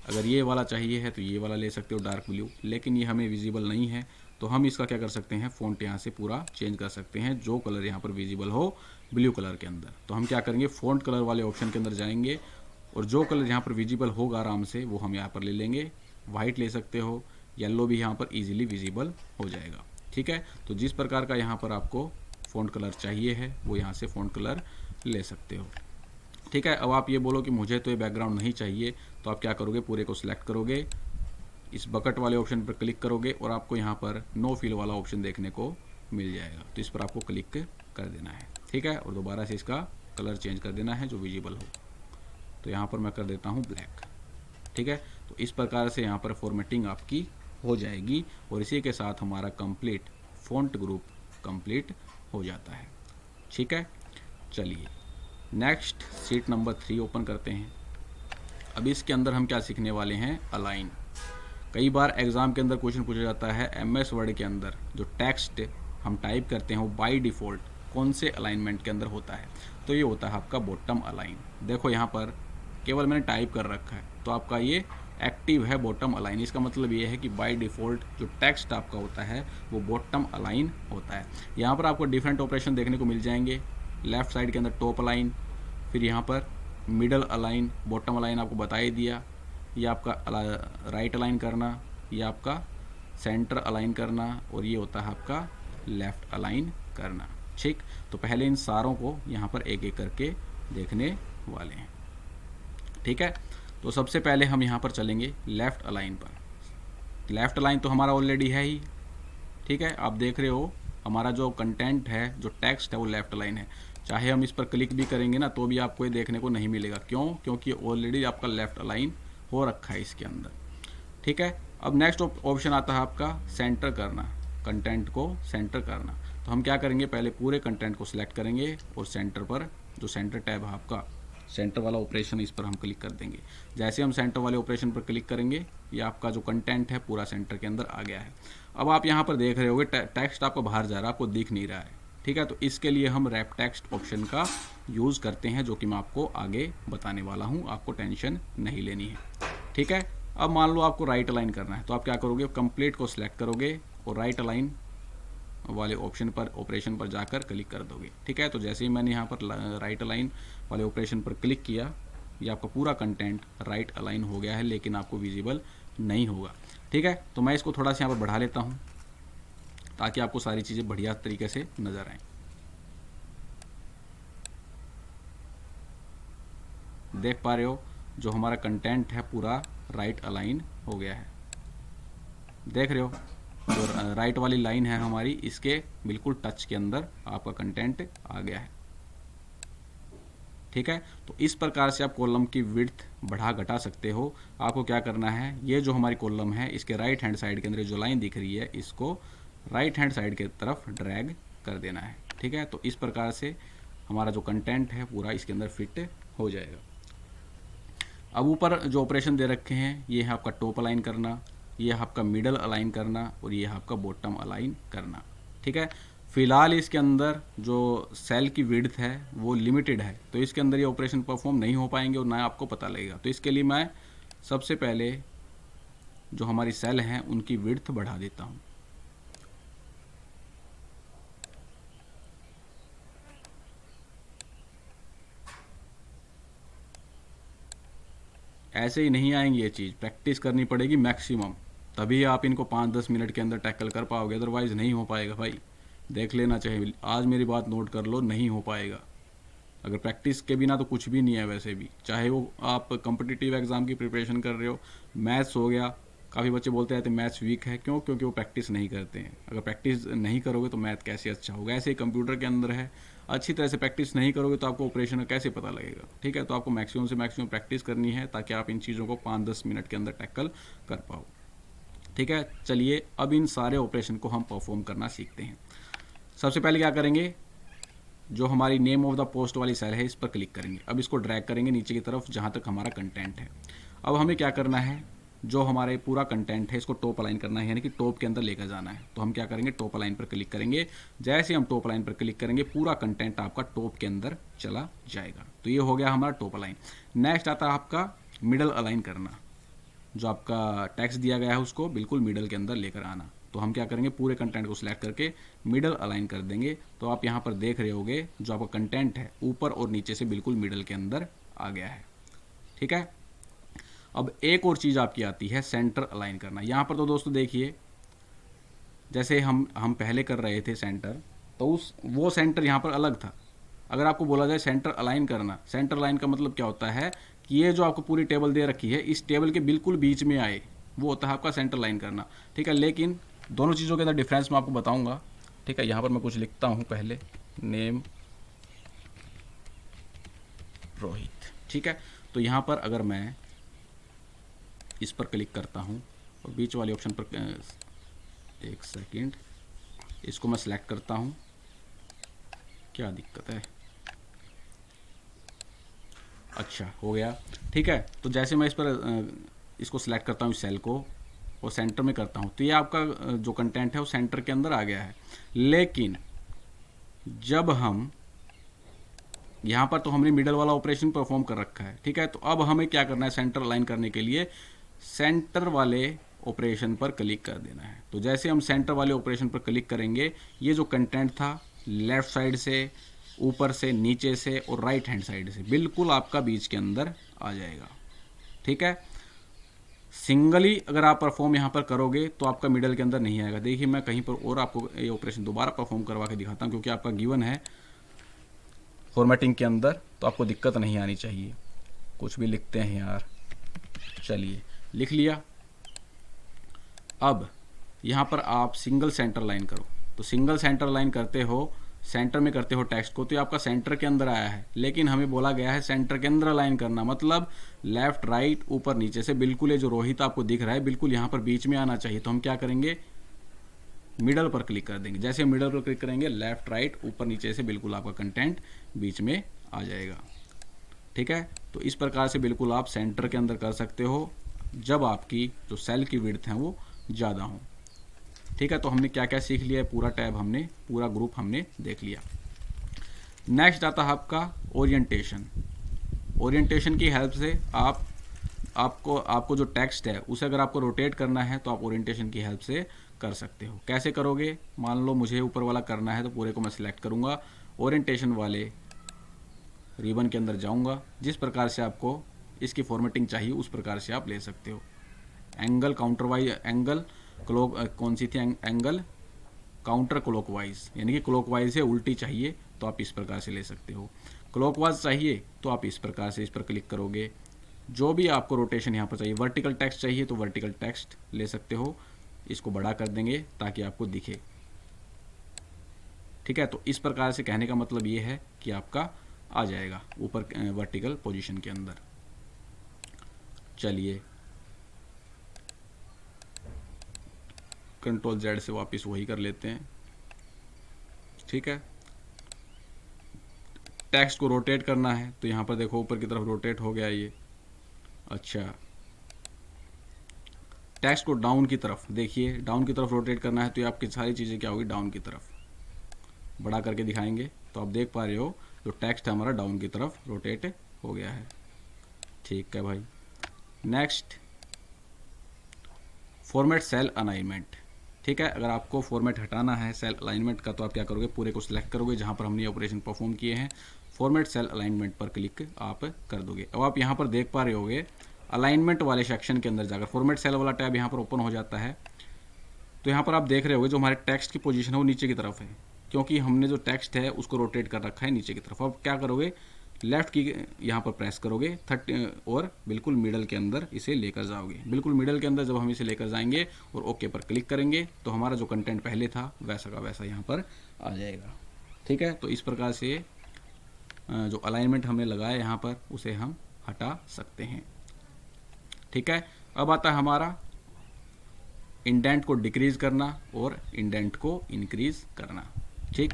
अगर ये वाला चाहिए है तो ये वाला ले सकते हो, डार्क ब्लू। लेकिन ये हमें विजिबल नहीं है तो हम इसका क्या कर सकते हैं, फ़ॉन्ट यहाँ से पूरा चेंज कर सकते हैं जो कलर यहाँ पर विजिबल हो ब्लू कलर के अंदर। तो हम क्या करेंगे, फ़ॉन्ट कलर वाले ऑप्शन के अंदर जाएंगे और जो कलर यहाँ पर विजिबल होगा आराम से वो हम यहाँ पर ले लेंगे। वाइट ले सकते हो, येलो भी यहाँ पर ईजिली विजिबल हो जाएगा। ठीक है, तो जिस प्रकार का यहाँ पर आपको फ़ॉन्ट कलर चाहिए है वो यहाँ से फ़ॉन्ट कलर ले सकते हो। ठीक है, अब आप ये बोलो कि मुझे तो ये बैकग्राउंड नहीं चाहिए तो आप क्या करोगे, पूरे को सिलेक्ट करोगे, इस बकेट वाले ऑप्शन पर क्लिक करोगे और आपको यहाँ पर नो फिल वाला ऑप्शन देखने को मिल जाएगा। तो इस पर आपको क्लिक कर देना है। ठीक है, और दोबारा से इसका कलर चेंज कर देना है जो विजिबल हो। तो यहाँ पर मैं कर देता हूँ ब्लैक। ठीक है, तो इस प्रकार से यहाँ पर फॉर्मेटिंग आपकी हो जाएगी और इसी के साथ हमारा कंप्लीट फ़ॉन्ट ग्रुप कंप्लीट हो जाता है। ठीक है, चलिए नेक्स्ट शीट नंबर 3 ओपन करते हैं। अब इसके अंदर हम क्या सीखने वाले हैं, अलाइन। कई बार एग्ज़ाम के अंदर क्वेश्चन पूछा जाता है MS वर्ड के अंदर जो टेक्स्ट हम टाइप करते हैं वो बाय डिफ़ॉल्ट कौन से अलाइनमेंट के अंदर होता है, तो ये होता है आपका बॉटम अलाइन। देखो यहाँ पर केवल मैंने टाइप कर रखा है तो आपका ये एक्टिव है बॉटम अलाइन। इसका मतलब ये है कि बाय डिफ़ॉल्ट जो टेक्स्ट आपका होता है वो बॉटम अलाइन होता है। यहाँ पर आपको डिफरेंट ऑपरेशन देखने को मिल जाएंगे। लेफ़्ट साइड के अंदर टॉप अलाइन, फिर यहाँ पर मिडल अलाइन, बॉटम अलाइन आपको बता ही दिया, ये आपका राइट अलाइन करना, ये आपका सेंटर अलाइन करना और ये होता है आपका लेफ़्ट अलाइन करना। ठीक, तो पहले इन सारों को यहाँ पर एक एक करके देखने वाले हैं। ठीक है, तो सबसे पहले हम यहाँ पर चलेंगे लेफ़्ट अलाइन पर। लेफ़्ट अलाइन तो हमारा ऑलरेडी है ही। ठीक है, आप देख रहे हो हमारा जो कंटेंट है, जो टेक्स्ट है, वो लेफ़्ट अलाइन है। चाहे हम इस पर क्लिक भी करेंगे ना तो भी आपको ये देखने को नहीं मिलेगा। क्यों? क्योंकि ऑलरेडी आपका लेफ़्ट अलाइन हो रखा है इसके अंदर। ठीक है, अब नेक्स्ट ऑप्शन आता है आपका सेंटर करना, कंटेंट को सेंटर करना। तो हम क्या करेंगे, पहले पूरे कंटेंट को सिलेक्ट करेंगे और सेंटर पर, जो सेंटर टैब है आपका, सेंटर वाला ऑपरेशन, इस पर हम क्लिक कर देंगे। जैसे हम सेंटर वाले ऑपरेशन पर क्लिक करेंगे, ये आपका जो कंटेंट है पूरा सेंटर के अंदर आ गया है। अब आप यहाँ पर देख रहे होगे टेक्स्ट आपका बाहर जा रहा है, आपको दिख नहीं रहा है। ठीक है, तो इसके लिए हम रैप टेक्स्ट ऑप्शन का यूज़ करते हैं, जो कि मैं आपको आगे बताने वाला हूँ, आपको टेंशन नहीं लेनी है। ठीक है, अब मान लो आपको राइट अलाइन करना है, तो आप क्या करोगे, कंप्लीट को सिलेक्ट करोगे और राइट अलाइन वाले ऑप्शन पर, ऑपरेशन पर जाकर क्लिक कर दोगे। ठीक है, तो जैसे ही मैंने यहाँ पर राइट अलाइन वाले ऑपरेशन पर क्लिक किया, ये आपका पूरा कंटेंट राइट अलाइन हो गया है, लेकिन आपको विजिबल नहीं होगा। ठीक है, तो मैं इसको थोड़ा सा यहाँ पर बढ़ा लेता हूँ ताकि आपको सारी चीज़ें बढ़िया तरीके से नज़र आएँ। देख पा रहे हो जो हमारा कंटेंट है पूरा राइट अलाइन हो गया है। देख रहे हो जो राइट वाली लाइन है हमारी, इसके बिल्कुल टच के अंदर आपका कंटेंट आ गया है। ठीक है, तो इस प्रकार से आप कॉलम की विड्थ बढ़ा घटा सकते हो। आपको क्या करना है, ये जो हमारी कॉलम है इसके राइट हैंड साइड के अंदर जो लाइन दिख रही है, इसको राइट हैंड साइड की तरफ ड्रैग कर देना है। ठीक है, तो इस प्रकार से हमारा जो कंटेंट है पूरा इसके अंदर फिट हो जाएगा। अब ऊपर जो ऑपरेशन दे रखे हैं, ये है आपका टॉप अलाइन करना, ये है आपका मिडल अलाइन करना और ये है आपका बॉटम अलाइन करना। ठीक है, फिलहाल इसके अंदर जो सेल की विड्थ है वो लिमिटेड है, तो इसके अंदर ये ऑपरेशन परफॉर्म नहीं हो पाएंगे और ना आपको पता लगेगा। तो इसके लिए मैं सबसे पहले जो हमारी सेल हैं उनकी विड्थ बढ़ा देता हूँ। ऐसे ही नहीं आएंगी ये चीज़, प्रैक्टिस करनी पड़ेगी मैक्सिमम, तभी आप इनको 5-10 मिनट के अंदर टैकल कर पाओगे, अदरवाइज़ नहीं हो पाएगा भाई। देख लेना चाहिए, आज मेरी बात नोट कर लो, नहीं हो पाएगा। अगर प्रैक्टिस के बिना तो कुछ भी नहीं है वैसे भी, चाहे वो आप कॉम्पिटिटिव एग्ज़ाम की प्रिपरेशन कर रहे हो। मैथ्स हो गया, काफ़ी बच्चे बोलते हैं मैथ्स वीक है, क्यों? क्योंकि वो प्रैक्टिस नहीं करते हैं। अगर प्रैक्टिस नहीं करोगे तो मैथ कैसे अच्छा होगा? ऐसे ही कंप्यूटर के अंदर है, अच्छी तरह से प्रैक्टिस नहीं करोगे तो आपको ऑपरेशन का कैसे पता लगेगा? ठीक है, तो आपको मैक्सिमम से मैक्सिमम प्रैक्टिस करनी है ताकि आप इन चीज़ों को 5-10 मिनट के अंदर टैकल कर पाओ। ठीक है, चलिए अब इन सारे ऑपरेशन को हम परफॉर्म करना सीखते हैं। सबसे पहले क्या करेंगे, जो हमारी नेम ऑफ द पोस्ट वाली सेल है इस पर क्लिक करेंगे। अब इसको ड्रैग करेंगे नीचे की तरफ जहाँ तक हमारा कंटेंट है। अब हमें क्या करना है, जो हमारे पूरा कंटेंट है इसको टॉप अलाइन करना है, यानी कि टॉप के अंदर लेकर जाना है। तो हम क्या करेंगे, टॉप अलाइन पर क्लिक करेंगे। जैसे हम टॉप अलाइन पर क्लिक करेंगे पूरा कंटेंट आपका टॉप के अंदर चला जाएगा। तो ये हो गया हमारा टॉप अलाइन। नेक्स्ट आता है आपका मिडल अलाइन करना, जो आपका टेक्स्ट दिया गया है उसको बिल्कुल मिडल के अंदर लेकर आना। तो हम क्या करेंगे, पूरे कंटेंट को सिलेक्ट करके मिडल अलाइन कर देंगे। तो आप यहाँ पर देख रहे होगे जो आपका कंटेंट है ऊपर और नीचे से बिल्कुल मिडल के अंदर आ गया है। ठीक है, अब एक और चीज़ आपकी आती है सेंटर अलाइन करना। यहाँ पर तो दोस्तों देखिए, जैसे हम पहले कर रहे थे सेंटर, तो वो सेंटर यहाँ पर अलग था। अगर आपको बोला जाए सेंटर अलाइन करना, सेंटर अलाइन का मतलब क्या होता है कि ये जो आपको पूरी टेबल दे रखी है इस टेबल के बिल्कुल बीच में आए, वो होता है आपका सेंटर लाइन करना। ठीक है, लेकिन दोनों चीज़ों के अंदर डिफरेंस मैं आपको बताऊंगा। ठीक है, यहाँ पर मैं कुछ लिखता हूँ पहले, नेम रोहित। ठीक है, तो यहाँ पर अगर मैं इस पर क्लिक करता हूँ और बीच वाले ऑप्शन पर, एक सेकेंड, इसको मैं सेलेक्ट करता हूँ, क्या दिक्कत है, अच्छा हो गया। ठीक है, तो जैसे मैं इस पर इसको सिलेक्ट करता हूँ सेल को और सेंटर में करता हूँ, तो ये आपका जो कंटेंट है वो सेंटर के अंदर आ गया है। लेकिन जब हम यहाँ पर, तो हमने मिडल वाला ऑपरेशन परफॉर्म कर रखा है। ठीक है, तो अब हमें क्या करना है, सेंटर लाइन करने के लिए सेंटर वाले ऑपरेशन पर क्लिक कर देना है। तो जैसे हम सेंटर वाले ऑपरेशन पर क्लिक करेंगे, ये जो कंटेंट था लेफ्ट साइड से, ऊपर से, नीचे से और राइट हैंड साइड से बिल्कुल आपका बीच के अंदर आ जाएगा। ठीक है, सिंगली अगर आप परफॉर्म यहाँ पर करोगे तो आपका मिडल के अंदर नहीं आएगा। देखिए मैं कहीं पर और आपको ये ऑपरेशन दोबारा परफॉर्म करवा के दिखाता हूँ, क्योंकि आपका गिवन है फॉर्मेटिंग के अंदर, तो आपको दिक्कत नहीं आनी चाहिए। कुछ भी लिखते हैं यार, चलिए लिख लिया। अब यहाँ पर आप सिंगल सेंटर लाइन करो, तो सिंगल सेंटर लाइन करते हो, सेंटर में करते हो टेक्स्ट को, तो ये आपका सेंटर के अंदर आया है, लेकिन हमें बोला गया है सेंटर के अंदर लाइन करना, मतलब लेफ्ट राइट ऊपर नीचे से बिल्कुल ये जो रोहित आपको दिख रहा है बिल्कुल यहाँ पर बीच में आना चाहिए। तो हम क्या करेंगे, मिडल पर क्लिक कर देंगे। जैसे मिडल पर क्लिक करेंगे लेफ्ट राइट ऊपर नीचे से बिल्कुल आपका कंटेंट बीच में आ जाएगा। ठीक है, तो इस प्रकार से बिल्कुल आप सेंटर के अंदर कर सकते हो जब आपकी जो सेल की विड्थ है वो ज़्यादा हो। ठीक है, तो हमने क्या क्या सीख लिया है, पूरा टैब हमने, पूरा ग्रुप हमने देख लिया। नेक्स्ट आता है आपका ओरिएंटेशन। ओरिएंटेशन की हेल्प से आपको जो टेक्स्ट है उसे अगर आपको रोटेट करना है तो आप ओरिएंटेशन की हेल्प से कर सकते हो। कैसे करोगे, मान लो मुझे ऊपर वाला करना है तो पूरे को मैं सिलेक्ट करूँगा, ओरिएंटेशन वाले रिबन के अंदर जाऊँगा, जिस प्रकार से आपको इसकी फॉर्मेटिंग चाहिए उस प्रकार से आप ले सकते हो। एंगल काउंटरवाइज, एंगल क्लॉक कौन सी थी, एंगल काउंटर क्लॉकवाइज, यानी कि क्लॉकवाइज से उल्टी चाहिए तो आप इस प्रकार से ले सकते हो। क्लॉकवाइज चाहिए तो आप इस प्रकार से इस पर क्लिक करोगे। जो भी आपको रोटेशन यहाँ पर चाहिए, वर्टिकल टेक्स्ट चाहिए तो वर्टिकल टेक्स्ट ले सकते हो, इसको बड़ा कर देंगे ताकि आपको दिखे। ठीक है, तो इस प्रकार से कहने का मतलब ये है कि आपका आ जाएगा ऊपर वर्टिकल पोजीशन के अंदर। चलिए कंट्रोल जेड से वापस वही कर लेते हैं। ठीक है, टेक्स्ट को रोटेट करना है तो यहाँ पर देखो ऊपर की तरफ रोटेट हो गया ये। अच्छा, टेक्स्ट को डाउन की तरफ, देखिए डाउन की तरफ रोटेट करना है तो ये आपकी सारी चीज़ें क्या होगी, डाउन की तरफ। बड़ा करके दिखाएंगे तो आप देख पा रहे हो जो टेक्स्ट है हमारा डाउन की तरफ रोटेट हो गया है। ठीक है भाई, नेक्स्ट फॉर्मेट सेल अलाइनमेंट। ठीक है, अगर आपको फॉर्मेट हटाना है सेल अलाइनमेंट का तो आप क्या करोगे, पूरे को सिलेक्ट करोगे जहां पर हमने ऑपरेशन परफॉर्म किए हैं, फॉर्मेट सेल अलाइनमेंट पर क्लिक आप कर दोगे। अब आप यहां पर देख पा रहे होगे अलाइनमेंट वाले सेक्शन के अंदर जाकर फॉर्मेट सेल वाला टैब यहां पर ओपन हो जाता है। तो यहाँ पर आप देख रहे होगे जो हमारे टेक्स्ट की पोजीशन है वो नीचे की तरफ है, क्योंकि हमने जो टेक्स्ट है उसको रोटेट कर रखा है नीचे की तरफ। अब क्या करोगे, लेफ्ट की यहाँ पर प्रेस करोगे 30 और बिल्कुल मिडल के अंदर इसे लेकर जाओगे। बिल्कुल मिडल के अंदर जब हम इसे लेकर जाएंगे और ओके पर क्लिक करेंगे तो हमारा जो कंटेंट पहले था वैसा का वैसा यहाँ पर आ जाएगा। ठीक है, तो इस प्रकार से जो अलाइनमेंट हमने लगाया यहाँ पर उसे हम हटा सकते हैं। ठीक है, अब आता है हमारा इंडेंट को डिक्रीज करना और इंडेंट को इंक्रीज करना। ठीक,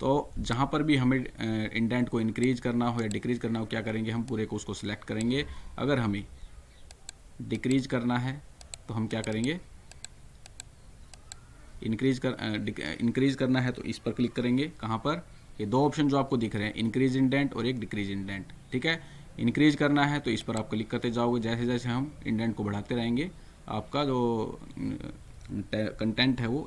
तो जहाँ पर भी हमें इंडेंट को इंक्रीज करना हो या डिक्रीज करना हो क्या करेंगे, हम पूरे को उसको सिलेक्ट करेंगे। अगर हमें डिक्रीज करना है तो हम क्या करेंगे, इंक्रीज करना है तो इस पर क्लिक करेंगे। कहाँ पर, ये दो ऑप्शन जो आपको दिख रहे हैं, इंक्रीज इंडेंट और एक डिक्रीज इंडेंट। ठीक है, इंक्रीज करना है तो इस पर आप क्लिक करते जाओगे। जैसे जैसे हम इंडेंट को बढ़ाते रहेंगे आपका जो कंटेंट है वो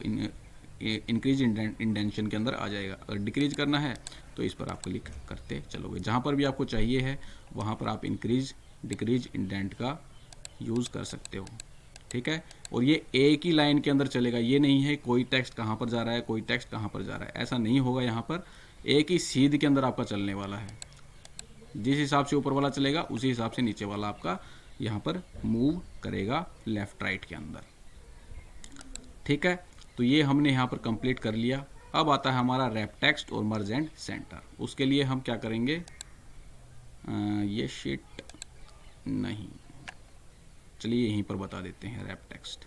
इंक्रीज इंडेंशन के अंदर आ जाएगा। अगर डिक्रीज करना है तो इस पर आप क्लिक करते चलोगे। जहाँ पर भी आपको चाहिए है वहाँ पर आप इंक्रीज डिक्रीज इंडेंट का यूज़ कर सकते हो। ठीक है, और ये एक ही लाइन के अंदर चलेगा, ये नहीं है कोई टेक्स्ट कहाँ पर जा रहा है कोई टेक्स्ट कहाँ पर जा रहा है, ऐसा नहीं होगा। यहाँ पर एक ही सीध के अंदर आपका चलने वाला है। जिस हिसाब से ऊपर वाला चलेगा उसी हिसाब से नीचे वाला आपका यहाँ पर मूव करेगा लेफ्ट राइट के अंदर। ठीक है, तो ये हमने यहाँ पर कंप्लीट कर लिया। अब आता है हमारा रैप टेक्स्ट और मर्ज एंड सेंटर। उसके लिए हम क्या करेंगे, ये शीट नहीं, चलिए यहीं पर बता देते हैं रैप टेक्स्ट।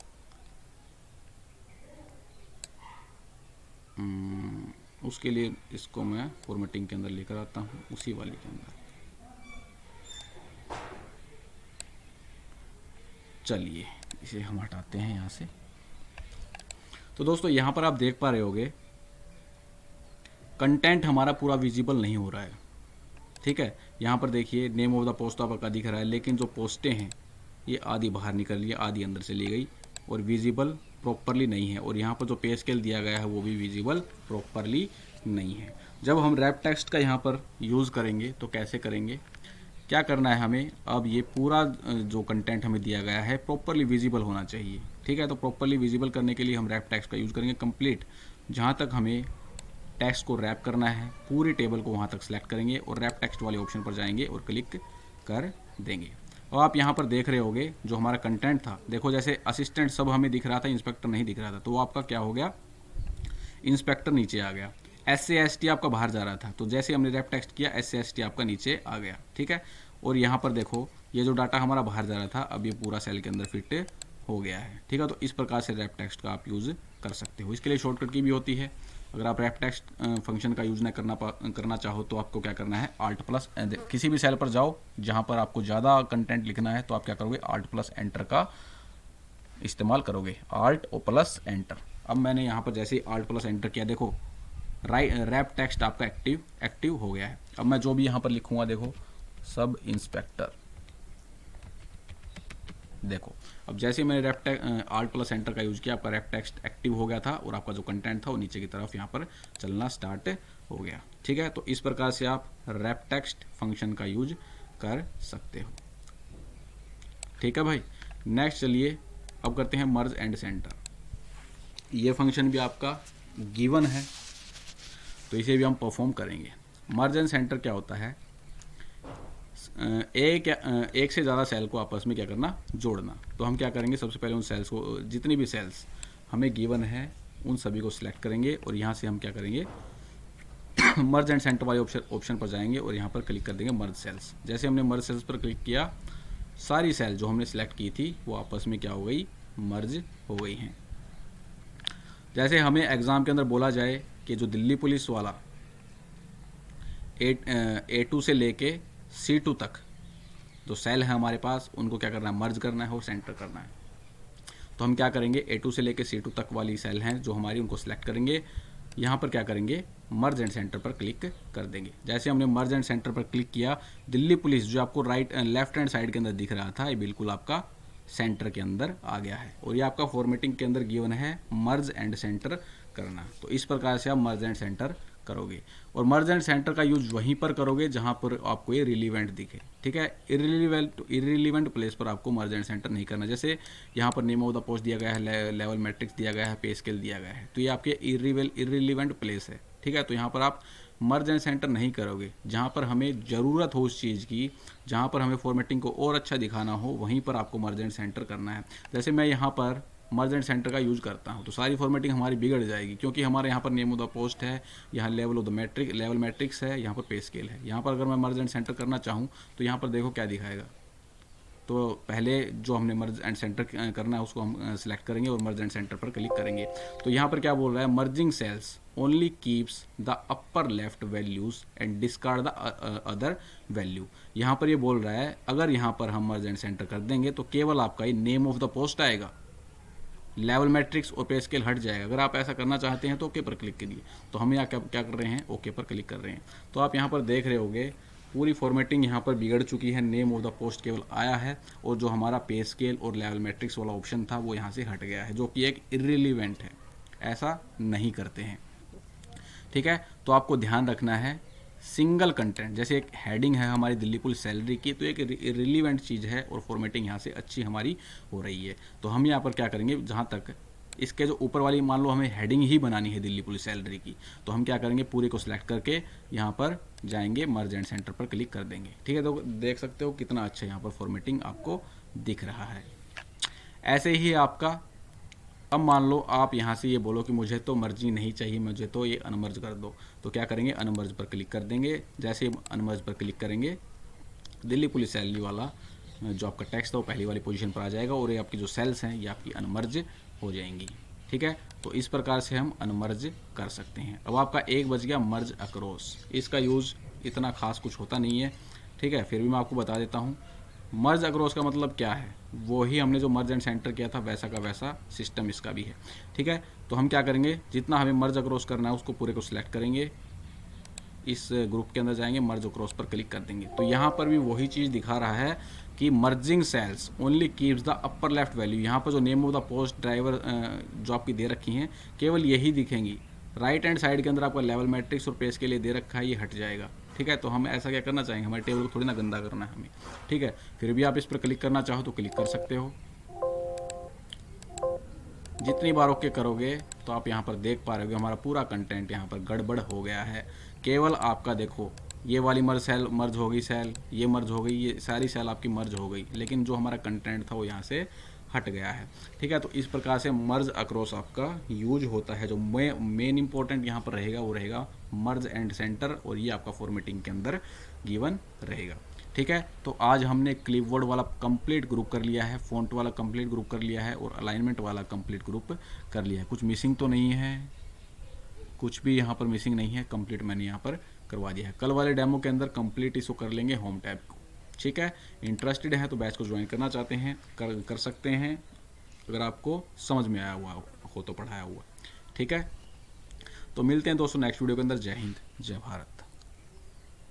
उसके लिए इसको मैं फॉर्मेटिंग के अंदर लेकर आता हूँ, उसी वाले के अंदर। चलिए इसे हम हटाते हैं यहाँ से। तो दोस्तों यहाँ पर आप देख पा रहे होगे कंटेंट हमारा पूरा विजिबल नहीं हो रहा है। ठीक है, यहाँ पर देखिए नेम ऑफ द पोस्ट आपका दिख रहा है, लेकिन जो पोस्टें हैं ये आधी बाहर निकल रही है, आधी अंदर से ली गई और विजिबल प्रॉपरली नहीं है। और यहाँ पर जो पे स्केल दिया गया है वो भी विजिबल प्रॉपरली नहीं है। जब हम रैप टेक्स्ट का यहाँ पर यूज़ करेंगे तो कैसे करेंगे, क्या करना है हमें, अब ये पूरा जो कंटेंट हमें दिया गया है प्रॉपरली विजिबल होना चाहिए। ठीक है, तो प्रॉपरली विजिबल करने के लिए हम रैप टेक्स्ट का यूज़ करेंगे। कंप्लीट, जहाँ तक हमें टेक्स्ट को रैप करना है पूरी टेबल को वहाँ तक सेलेक्ट करेंगे और रैप टेक्स्ट वाले ऑप्शन पर जाएंगे और क्लिक कर देंगे। और आप यहाँ पर देख रहे होगे जो हमारा कंटेंट था, देखो जैसे असिस्टेंट सब हमें दिख रहा था, इंस्पेक्टर नहीं दिख रहा था, तो वो आपका क्या हो गया, इंस्पेक्टर नीचे आ गया। SC/ST आपका बाहर जा रहा था, तो जैसे हमने रैप टेक्स्ट किया SC/ST आपका नीचे आ गया। ठीक है, और यहाँ पर देखो ये जो डाटा हमारा बाहर जा रहा था अब ये पूरा सेल के अंदर फिट हो गया है। ठीक है, तो इस प्रकार से रैप टेक्स्ट का आप यूज़ कर सकते हो। इसके लिए शॉर्टकट की भी होती है। अगर आप रैप टेक्स्ट फंक्शन का यूज़ न करना चाहो तो आपको क्या करना है, Alt+, किसी भी सेल पर जाओ जहाँ पर आपको ज़्यादा कंटेंट लिखना है तो आप क्या करोगे, Alt+Enter का इस्तेमाल करोगे, Alt+Enter। अब मैंने यहाँ पर जैसे Alt+Enter किया, देखो रैप टेक्स्ट आपका एक्टिव हो गया है। अब मैं जो भी यहाँ पर लिखूंगा, देखो सब इंस्पेक्टर, देखो अब जैसे मैंने Alt+Enter का यूज़ किया आपका रैप टेक्स्ट एक्टिव हो गया था और आपका जो कंटेंट था वो नीचे की तरफ यहाँ पर चलना स्टार्ट हो गया। ठीक है, तो इस प्रकार से आप रैप टेक्स्ट फंक्शन का यूज कर सकते हो। ठीक है भाई, नेक्स्ट चलिए अब करते हैं मर्ज एंड सेंटर। ये फंक्शन भी आपका गिवन है तो इसे भी हम परफॉर्म करेंगे। मर्ज एंड सेंटर क्या होता है, एक से ज़्यादा सेल को आपस में क्या करना, जोड़ना। तो हम क्या करेंगे, सबसे पहले उन सेल्स को, जितनी भी सेल्स हमें गिवन है उन सभी को सिलेक्ट करेंगे और यहाँ से हम क्या करेंगे मर्ज एंड सेंटर वाले ऑप्शन पर जाएंगे और यहाँ पर क्लिक कर देंगे मर्ज सेल्स। जैसे हमने मर्ज सेल्स पर क्लिक किया, सारी सेल जो हमने सिलेक्ट की थी वो आपस में क्या हो गई, मर्ज हो गई हैं। जैसे हमें एग्ज़ाम के अंदर बोला जाए कि जो दिल्ली पुलिस वाला A2 से लेके C2 तक जो सेल है हमारे पास, उनको क्या करना है, मर्ज करना है और सेंटर करना है। तो हम क्या करेंगे, A2 से लेके C2 तक वाली सेल हैं जो हमारी, उनको सेलेक्ट करेंगे, यहाँ पर क्या करेंगे, मर्ज एंड सेंटर पर क्लिक कर देंगे। जैसे हमने मर्ज एंड सेंटर पर क्लिक किया, दिल्ली पुलिस जो आपको लेफ्ट हैंड साइड के अंदर दिख रहा था ये बिल्कुल आपका सेंटर के अंदर आ गया है और ये आपका फॉर्मेटिंग के अंदर गिवन है मर्ज एंड सेंटर करना। तो इस प्रकार से आप मर्ज एंड सेंटर करोगे और मर्ज एंड सेंटर का यूज वहीं पर करोगे जहां पर आपको ये रिलीवेंट दिखे। ठीक है, इररिलीवेंट प्लेस पर आपको मर्ज एंड सेंटर नहीं करना। जैसे यहाँ पर नेम ऑफ द पोस्ट दिया गया है, लेवल मैट्रिक्स दिया गया है, पे स्केल दिया गया है, तो ये आपके इररिलीवेंट प्लेस है। ठीक है, तो यहाँ पर आप मर्ज एंड सेंटर नहीं करोगे। जहाँ पर हमें ज़रूरत हो उस चीज़ की, जहाँ पर हमें फॉर्मेटिंग को और अच्छा दिखाना हो, वहीं पर आपको मर्ज एंड सेंटर करना है। जैसे मैं यहाँ पर मर्ज एंड सेंटर का यूज़ करता हूँ तो सारी फॉर्मेटिंग हमारी बिगड़ जाएगी, क्योंकि हमारे यहाँ पर नेम ऑफ द पोस्ट है, यहाँ लेवल मैट्रिक्स है, यहाँ पर पे स्केल है। यहाँ पर अगर मैं मर्ज एंड सेंटर करना चाहूँ तो यहाँ पर देखो क्या दिखाएगा। तो पहले जो हमने मर्ज एंड सेंटर करना है उसको हम सिलेक्ट करेंगे और मर्ज एंड सेंटर पर क्लिक करेंगे। तो यहाँ पर क्या बोल रहा है, merging sales only keeps the upper left values and discard the other value. यहाँ पर ये बोल रहा है अगर यहाँ पर हम मर्ज एंड सेंटर कर देंगे तो केवल आपका ये नेम ऑफ द पोस्ट आएगा, लेवल मैट्रिक्स और पे स्केल हट जाएगा। अगर आप ऐसा करना चाहते हैं तो ओके पर क्लिक करिए। तो हम यहाँ क्या कर रहे हैं, ओके पर क्लिक कर रहे हैं। तो आप यहाँ पर देख रहे होंगे पूरी फॉर्मेटिंग यहाँ पर बिगड़ चुकी है, नेम ऑफ द पोस्ट केवल आया है और जो हमारा पे स्केल और लेवल मैट्रिक्स वाला ऑप्शन था वो यहाँ से हट गया है, जो कि एक इररिलीवेंट है। ऐसा नहीं करते हैं। ठीक है, तो आपको ध्यान रखना है सिंगल कंटेंट, जैसे एक हेडिंग है हमारी दिल्ली पुलिस सैलरी की, तो एक रिलीवेंट चीज़ है और फॉर्मेटिंग यहाँ से अच्छी हमारी हो रही है। तो हम यहाँ पर क्या करेंगे, जहाँ तक इसके जो ऊपर वाली मान लो हमें हेडिंग ही बनानी है दिल्ली पुलिस सैलरी की, तो हम क्या करेंगे, पूरे को सिलेक्ट करके यहाँ पर जाएंगे, मर्ज एंड सेंटर पर क्लिक कर देंगे। ठीक है, तो देख सकते हो कितना अच्छा यहाँ पर फॉर्मेटिंग आपको दिख रहा है। ऐसे ही आपका, अब मान लो आप यहाँ से ये बोलो कि मुझे तो मर्जी नहीं चाहिए, मुझे तो ये अनमर्ज कर दो, तो क्या करेंगे, अनमर्ज पर क्लिक कर देंगे। जैसे अनमर्ज पर क्लिक करेंगे, दिल्ली पुलिस सैलरी वाला जो आपका टेक्स्ट था वो पहली वाली पोजीशन पर आ जाएगा और ये आपकी जो सेल्स हैं ये आपकी अनमर्ज हो जाएंगी। ठीक है, तो इस प्रकार से हम अनमर्ज कर सकते हैं। अब आपका एक बच गया मर्ज अक्रॉस। इसका यूज़ इतना खास कुछ होता नहीं है, ठीक है, फिर भी मैं आपको बता देता हूँ। मर्ज अक्रॉस का मतलब क्या है, वो ही हमने जो मर्ज एंड सेंटर किया था वैसा का वैसा सिस्टम इसका भी है। ठीक है, तो हम क्या करेंगे, जितना हमें मर्ज अक्रॉस करना है उसको पूरे को सिलेक्ट करेंगे, इस ग्रुप के अंदर जाएंगे, मर्ज अक्रॉस पर क्लिक कर देंगे। तो यहाँ पर भी वही चीज़ दिखा रहा है कि merging sales only keeps the upper left value. यहाँ पर जो name of the post driver जो आपकी दे रखी हैं केवल यही दिखेंगी। राइट हैंड साइड के अंदर आपका लेवल मैट्रिक्स और पेज के लिए दे रखा है, ये हट जाएगा। ठीक है। तो हम ऐसा क्या करना चाहेंगे, हमारे टेबल को थोड़ी ना गंदा करना है हमें, ठीक है। फिर भी आप इस पर क्लिक करना चाहो तो क्लिक कर सकते हो। जितनी बार ओके करोगे तो आप यहाँ पर देख पा रहे हो हमारा पूरा कंटेंट यहाँ पर गड़बड़ हो गया है। केवल आपका देखो ये वाली सेल मर्ज हो गई, सेल ये मर्ज हो गई, ये सारी सेल आपकी मर्ज हो गई, लेकिन जो हमारा कंटेंट था वो यहाँ से हट गया है, ठीक है। तो इस प्रकार से मर्ज अक्रॉस आपका यूज होता है। जो मेन इंपॉर्टेंट यहाँ पर रहेगा वो रहेगा मर्ज एंड सेंटर, और ये आपका फॉर्मेटिंग के अंदर गिवन रहेगा, ठीक है। तो आज हमने क्लिपबोर्ड वाला कंप्लीट ग्रुप कर लिया है, फ़ॉन्ट वाला कंप्लीट ग्रुप कर लिया है, और अलाइनमेंट वाला कंप्लीट ग्रुप कर लिया है। कुछ मिसिंग तो नहीं है, कुछ भी यहाँ पर मिसिंग नहीं है, कंप्लीट मैंने यहाँ पर करवा दिया है। कल वाले डेमो के अंदर कंप्लीट इसको कर लेंगे होम टैब को, ठीक है। इंटरेस्टेड है तो बैच को ज्वाइन करना चाहते हैं कर सकते हैं, अगर आपको समझ में आया हुआ हो तो पढ़ाया हुआ, ठीक है। तो मिलते हैं दोस्तों नेक्स्ट वीडियो के अंदर। जय हिंद, जय भारत।